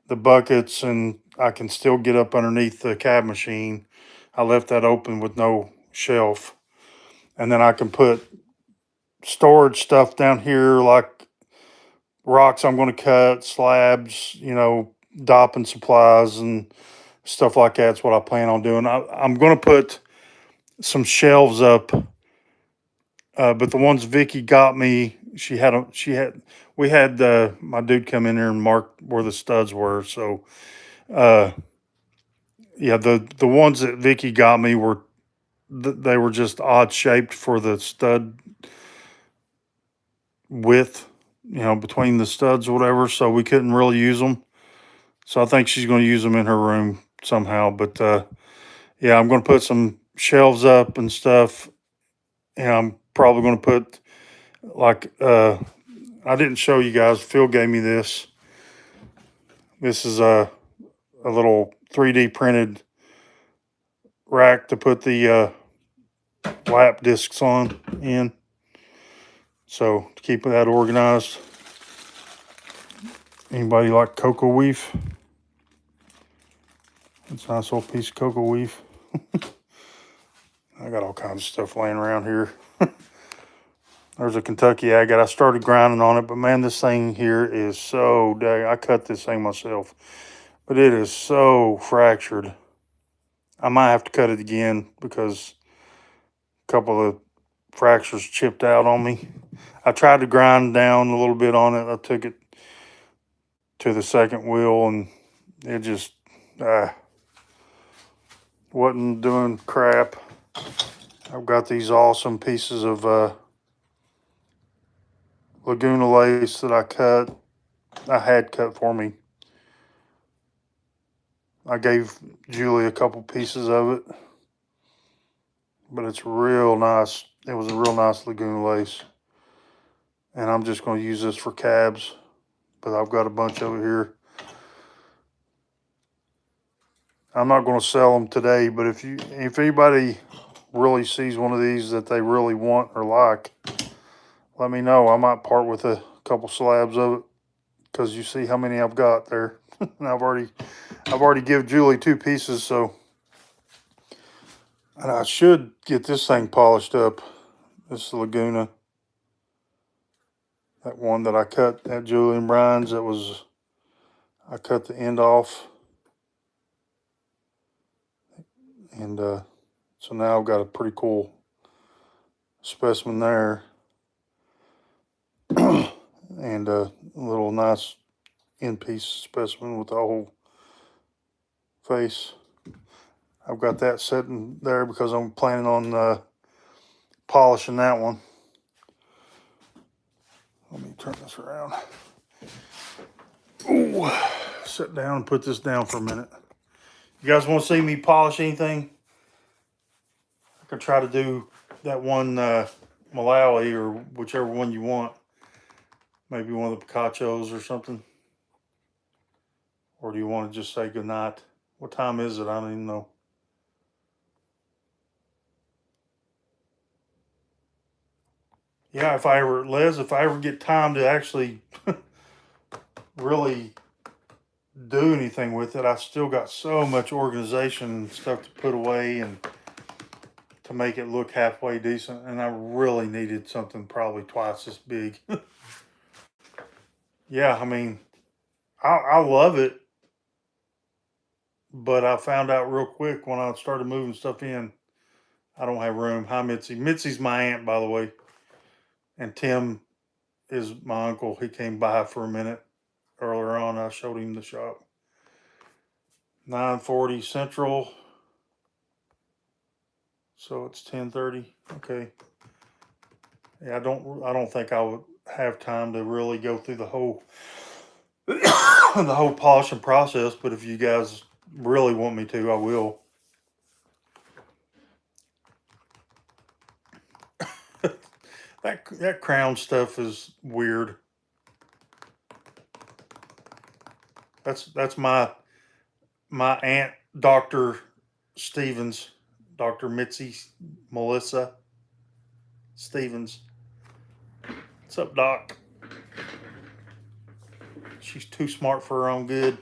the buckets, and I can still get up underneath the cab machine. I left that open with no shelf. And then I can put storage stuff down here, like rocks I'm going to cut, slabs, dopping supplies and stuff like that's what I plan on doing. I'm going to put some shelves up, but the ones Vicky got me, we had my dude come in here and mark where the studs were. So, yeah, the ones that Vicky got me they were just odd shaped for the stud width, between the studs or whatever. So we couldn't really use them. So I think she's going to use them in her room somehow. But yeah, I'm going to put some shelves up and stuff. And I'm probably going to put like I didn't show you guys. Phil gave me this. This is a little 3D printed rack to put the lap discs on in. So to keep that organized. Anybody like cocoa weave? It's a nice little piece of cocoa weave. I got all kinds of stuff laying around here. There's a Kentucky agate. I started grinding on it, but man, this thing here is so dang. I cut this thing myself, but it is so fractured. I might have to cut it again because a couple of fractures chipped out on me. I tried to grind down a little bit on it. I took it to the second wheel and it just wasn't doing crap. I've got these awesome pieces of Laguna lace that I had cut for me. I gave Julie a couple pieces of it, but it's real nice. It was a real nice Laguna lace. And I'm just going to use this for cabs, but I've got a bunch of it here. I'm not going to sell them today, but if anybody really sees one of these that they really want or like, let me know. I might part with a couple slabs of it because you see how many I've got there. And I've already given Julie 2 pieces, so and I should get this thing polished up. This Laguna, that one that I cut at Julie and Brian's, I cut the end off, and so now I've got a pretty cool specimen there, and a little nice end piece specimen with the whole face. I've got that sitting there because I'm planning on polishing that one. Let me turn this around. Ooh, sit down and put this down for a minute. You guys want to see me polish anything? I could try to do that one Malawi or whichever one you want. Maybe one of the Picachos or something. Or do you want to just say goodnight? What time is it? I don't even know. Yeah, if I ever get time to actually really do anything with it, I still got so much organization and stuff to put away and to make it look halfway decent. And I really needed something probably twice as big. Yeah, I mean, I love it, but I found out real quick when I started moving stuff in, I don't have room. Hi, Mitzi. Mitzi's my aunt, by the way. And Tim is my uncle. He came by for a minute earlier on. I showed him the shop. 9:40 Central. So it's 10:30. Okay. Yeah, I don't think I would have time to really go through the whole the whole polishing process, but if you guys really want me to, I will. That crown stuff is weird. That's my aunt, Dr. Stevens, Dr. Mitzi Melissa Stevens. What's up, Doc? She's too smart for her own good.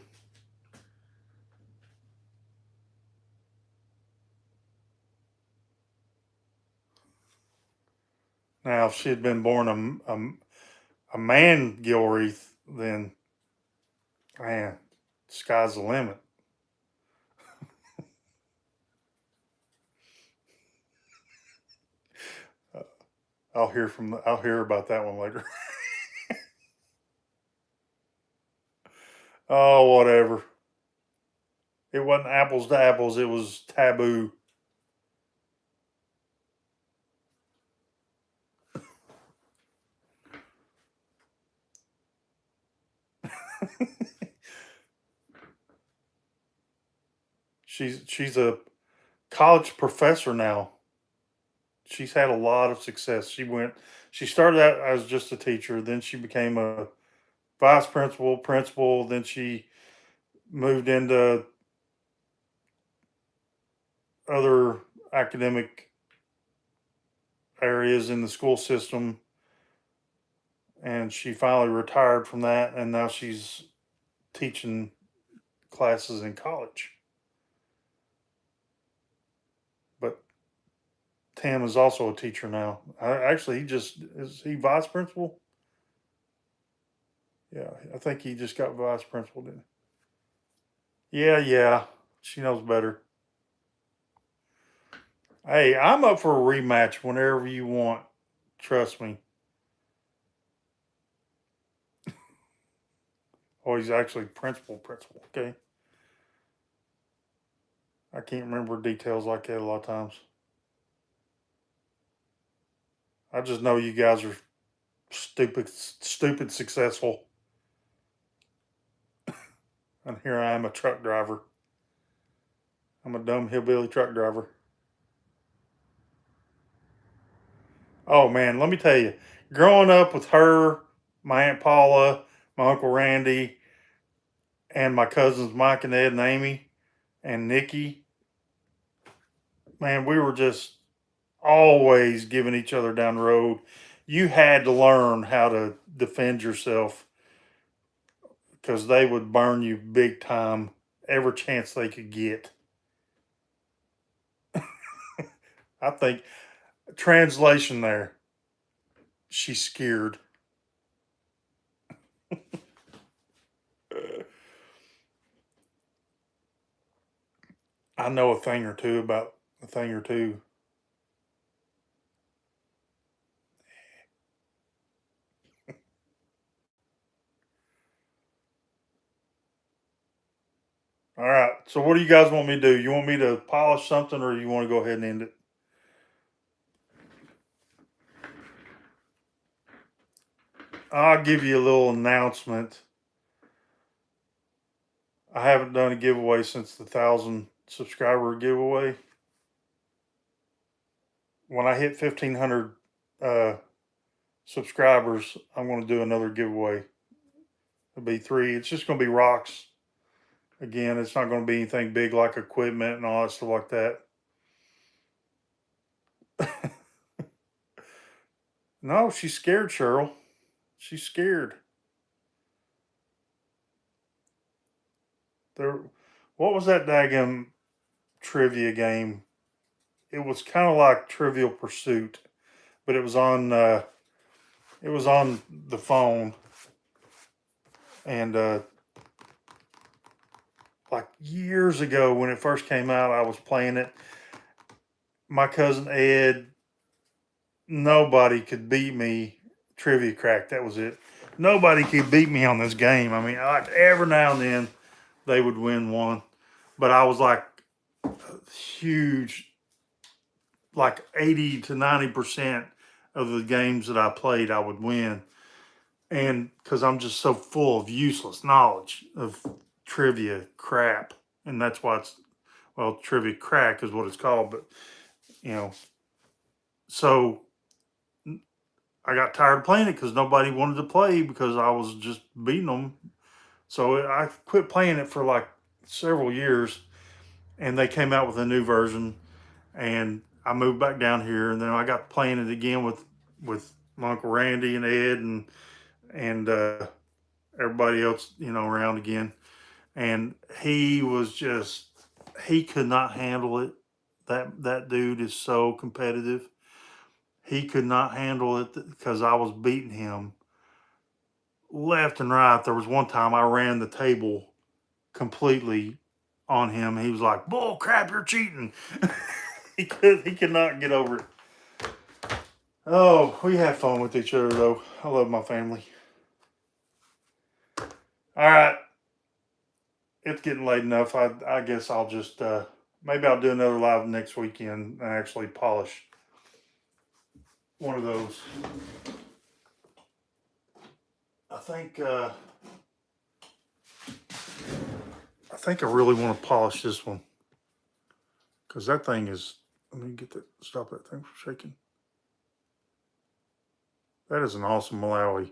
Now, if she had been born a man Gilreath, then man, sky's the limit. I'll hear about that one later. Oh, whatever. It wasn't apples to apples. It was taboo. She's a college professor now. She's had a lot of success. She started out as just a teacher, then she became a vice principal, principal, then she moved into other academic areas in the school system, and she finally retired from that, and now she's teaching classes in college. But Tim is also a teacher now. Actually, is he vice principal? Yeah, I think he just got vice principal, didn't he? Yeah, yeah. She knows better. Hey, I'm up for a rematch whenever you want. Trust me. Oh, he's actually principal. Okay. I can't remember details like that a lot of times. I just know you guys are stupid successful. And here I am, a truck driver. I'm a dumb hillbilly truck driver. Oh man, let me tell you, growing up with her, my Aunt Paula, my Uncle Randy, and my cousins Mike and Ed and Amy and Nikki, man, we were just always giving each other down the road. You had to learn how to defend yourself because they would burn you big time every chance they could get. I think translation there, she's scared. I know a thing or two about a thing or two. All right. So what do you guys want me to do? You want me to polish something or you want to go ahead and end it? I'll give you a little announcement. I haven't done a giveaway since the 1,000 subscriber giveaway. When I hit 1,500 uh, subscribers, I'm going to do another giveaway. It'll be 3. It's just going to be rocks. Again, it's not going to be anything big like equipment and all that stuff like that. No, she's scared, Cheryl. She's scared. There, what was that daggum trivia game? It was kind of like Trivial Pursuit, but it was on the phone, and like years ago when it first came out, I was playing it. My cousin Ed, nobody could beat me. Trivia Crack, that was it. Nobody could beat me on this game. I mean, like every now and then they would win one, but I was like huge, like 80 to 90% of the games that I played, I would win. And because I'm just so full of useless knowledge of trivia crap, and that's why it's, well, Trivia Crack is what it's called. But you know, so I got tired of playing it because nobody wanted to play because I was just beating them. So I quit playing it for like several years, and they came out with a new version, and I moved back down here, and then I got playing it again with my Uncle Randy and Ed and everybody else, around again. And he could not handle it. That dude is so competitive. He could not handle it because I was beating him left and right. There was one time I ran the table completely on him. He was like, "Bull crap, you're cheating." He could not get over it. Oh, we have fun with each other though. I love my family. All right, it's getting late enough. I guess I'll just maybe I'll do another live next weekend and actually polish one of those. I think I really want to polish this one. Because that thing is, let me stop that thing from shaking. That is an awesome Malawi.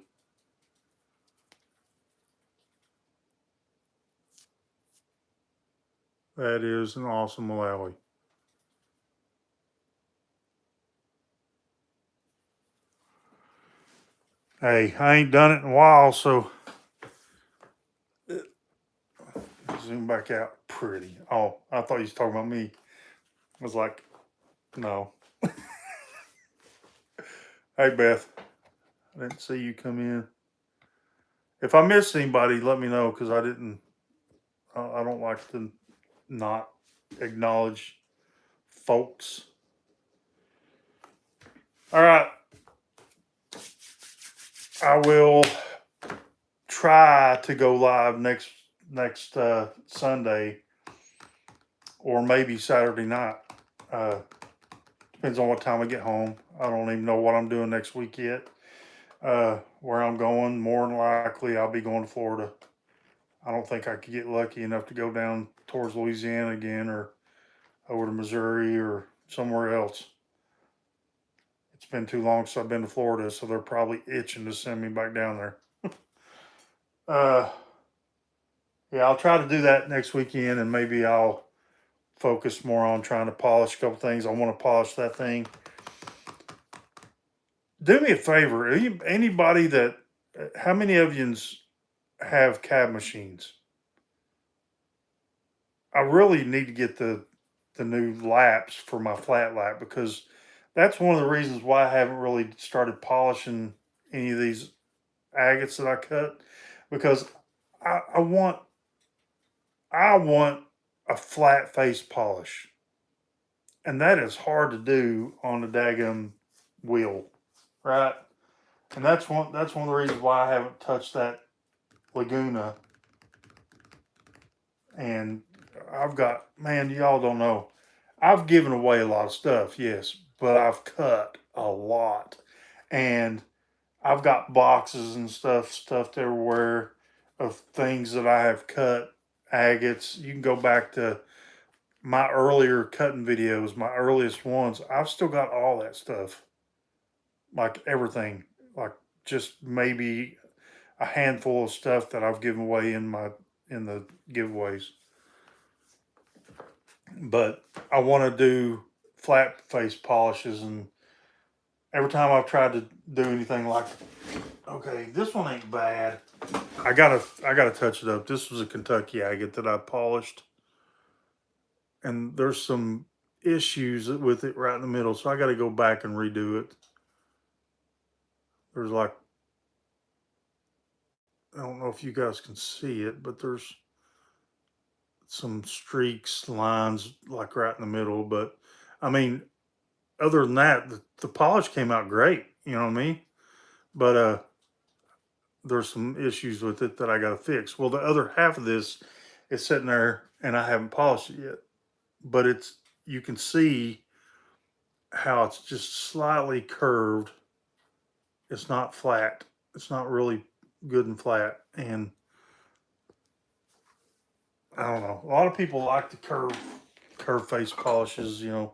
That is an awesome Malawi. Hey, I ain't done it in a while, so zoom back out. Pretty. Oh, I thought you was talking about me. I was like, no. Hey, Beth. I didn't see you come in. If I missed anybody, let me know because I didn't. I don't like to not acknowledge folks. All right. I will try to go live next Sunday or maybe Saturday night. Depends on what time I get home. I don't even know what I'm doing next week yet. Where I'm going, more than likely I'll be going to Florida. I don't think I could get lucky enough to go down towards Louisiana again or over to Missouri or somewhere else. It's been too long since I've been to Florida, so they're probably itching to send me back down there. Yeah, I'll try to do that next weekend, and maybe I'll focus more on trying to polish a couple things. I want to polish that thing. Do me a favor, anybody that, how many of yous have cab machines? I really need to get the new laps for my flat lap because that's one of the reasons why I haven't really started polishing any of these agates that I cut because I want a flat face polish, and that is hard to do on a daggum wheel, right? And that's one of the reasons why I haven't touched that Laguna. And I've got, man, y'all don't know. I've given away a lot of stuff, yes, but I've cut a lot. And I've got boxes and stuff stuffed everywhere of things that I have cut, agates. You can go back to my earlier cutting videos, my earliest ones. I've still got all that stuff. Like everything. Like just maybe a handful of stuff that I've given away in the giveaways. But I want to do flat face polishes, and every time I've tried to do anything like, okay, this one ain't bad. I gotta touch it up. This was a Kentucky agate that I polished, and there's some issues with it right in the middle, so I got to go back and redo it. There's like, I don't know if you guys can see it, but there's some streaks, lines like right in the middle. But I mean, other than that, the polish came out great. You know what I mean? But there's some issues with it that I got to fix. Well, the other half of this is sitting there, and I haven't polished it yet. But you can see how it's just slightly curved. It's not flat. It's not really good and flat. And I don't know. A lot of people like the curve face polishes. You know,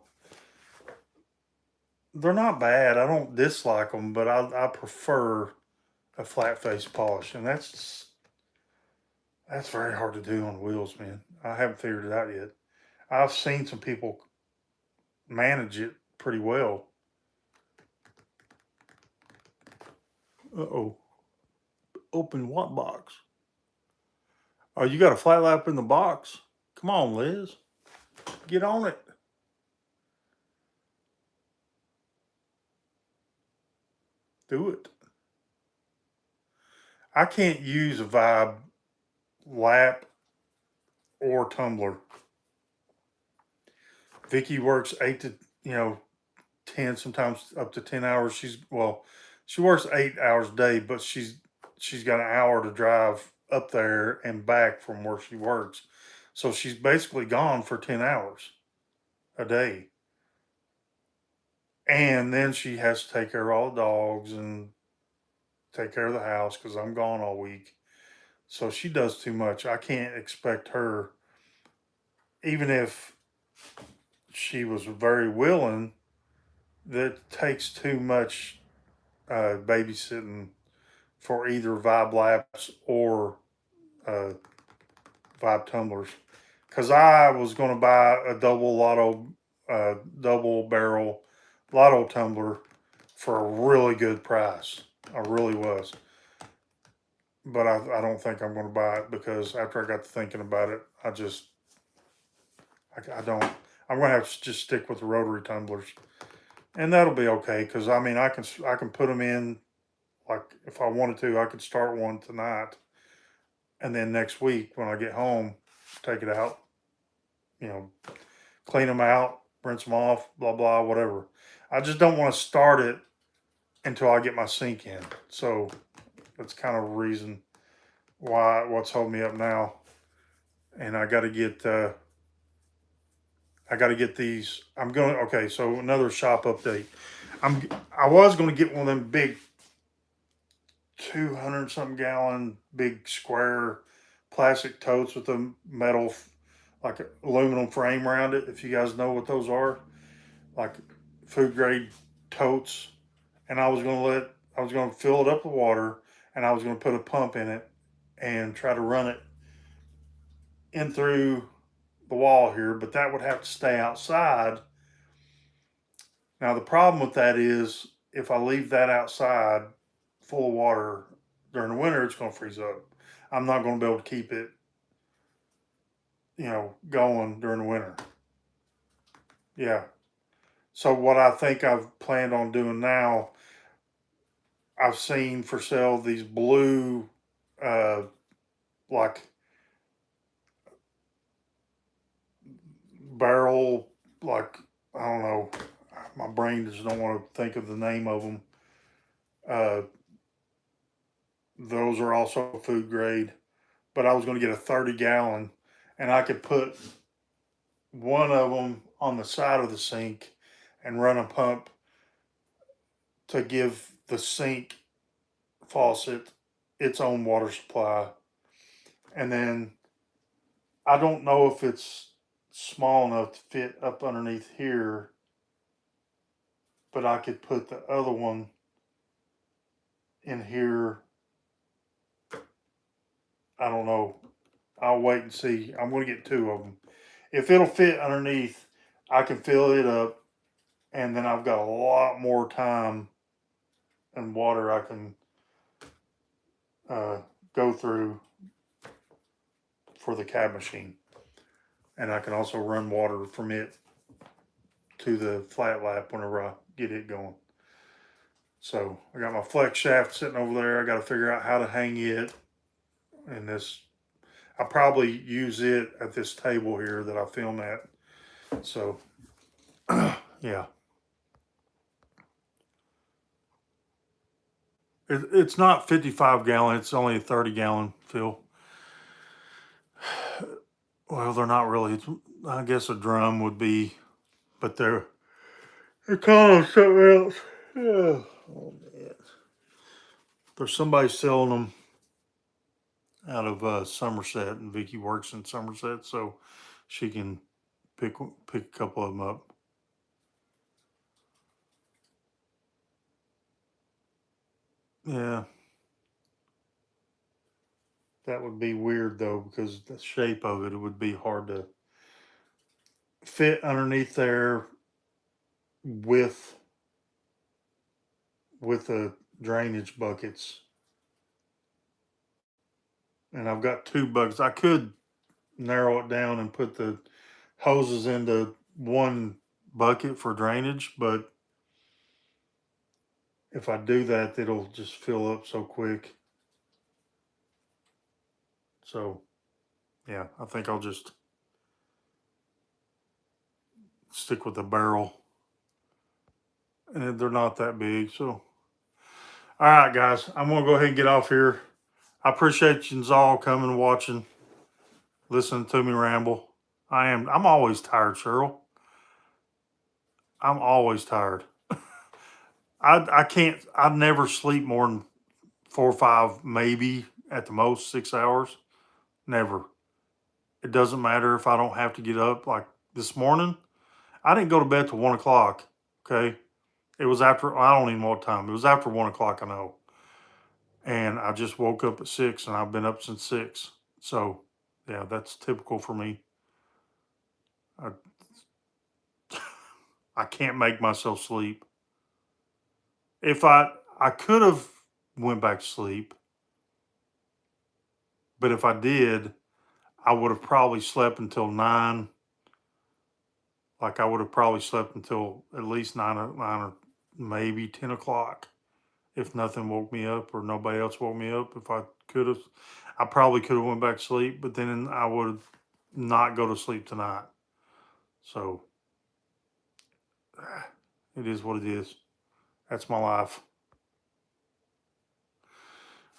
they're not bad. I don't dislike them, but I prefer a flat face polish, and that's very hard to do on wheels, man. I haven't figured it out yet. I've seen some people manage it pretty well. Uh-oh. Open what box? Oh, you got a flat lap in the box? Come on, Liz. Get on it. Do it. I can't use a Vibe lap or tumbler. Vicky works 8 to 10, sometimes up to 10 hours. She works 8 hours a day, but she's got an hour to drive up there and back from where she works. So she's basically gone for 10 hours a day. And then she has to take care of all the dogs and take care of the house because I'm gone all week. So she does too much. I can't expect her, even if she was very willing. That takes too much babysitting for either Vibe Labs or uh, Vibe tumblers. Because I was going to buy a double barrel lotto tumbler for a really good price. I really was. But I don't think I'm going to buy it because after I got to thinking about it, I don't. I'm going to have to just stick with the rotary tumblers, and that'll be okay. Because I mean, I can put them in, like if I wanted to, I could start one tonight, and then next week when I get home, take it out. You know, clean them out, rinse them off, blah blah, whatever. I just don't want to start it until I get my sink in. So that's kind of a reason what's holding me up now. And I got to get these. I'm going. Okay, so another shop update. I was going to get one of them big 200 something gallon big square plastic totes with a metal like aluminum frame around it. If you guys know what those are, like food grade totes. And I was going to fill it up with water, and I was going to put a pump in it and try to run it in through the wall here, but that would have to stay outside. Now the problem with that is if I leave that outside full of water during the winter, it's going to freeze up. I'm not going to be able to keep it, going during the winter. Yeah. So what I think I've planned on doing now, I've seen for sale these blue, like barrel, like I don't know, my brain just don't want to think of the name of them. Uh, those are also food grade, but I was going to get a 30-gallon, and I could put one of them on the side of the sink and run a pump to give the sink faucet its own water supply. And then I don't know if it's small enough to fit up underneath here, but I could put the other one in here. I don't know. I'll wait and see. I'm going to get two of them. If it'll fit underneath, I can fill it up, and then I've got a lot more time and water I can go through for the cab machine. And I can also run water from it to the flat lap whenever I get it going. So I got my flex shaft sitting over there. I got to figure out how to hang it. And I'll probably use it at this table here that I film at. So, yeah. It's not 55 gallon. It's only a 30 gallon fill. Well, they're not really. I guess a drum would be, but they're calling them something else. Yeah. Oh man. There's somebody selling them out of Somerset, and Vicky works in Somerset, so she can pick a couple of them up. Yeah. That would be weird though, because the shape of it would be hard to fit underneath there with the drainage buckets. And I've got two buckets. I could narrow it down and put the hoses into one bucket for drainage, but if I do that, it'll just fill up so quick. So, yeah, I think I'll just stick with the barrel. And they're not that big, so. All right, guys, I'm going to go ahead and get off here. I appreciate you all coming and watching, listening to me ramble. I'm always tired, Cheryl. I'm always tired. I never sleep more than 4 or 5, maybe at the most 6 hours. Never. It doesn't matter if I don't have to get up. Like this morning, I didn't go to bed till 1 o'clock. Okay. It was after, I don't even know what time. It was after 1 o'clock, I know. And I just woke up at 6 and I've been up since 6. So, yeah, that's typical for me. I, I can't make myself sleep. If I could have went back to sleep, but if I did, I would have probably slept until 9. Like I would have probably slept until at least 9 or maybe 10 o'clock if nothing woke me up or nobody else woke me up. If I could have, I probably could have went back to sleep, but then I would not go to sleep tonight. So it is what it is. That's my life.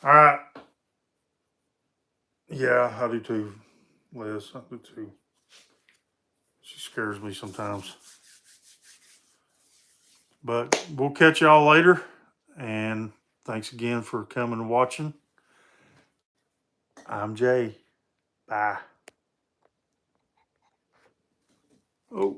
All right. Yeah, I do too, Liz. I do too. She scares me sometimes. But we'll catch y'all later. And thanks again for coming and watching. I'm Jay. Bye. Oh.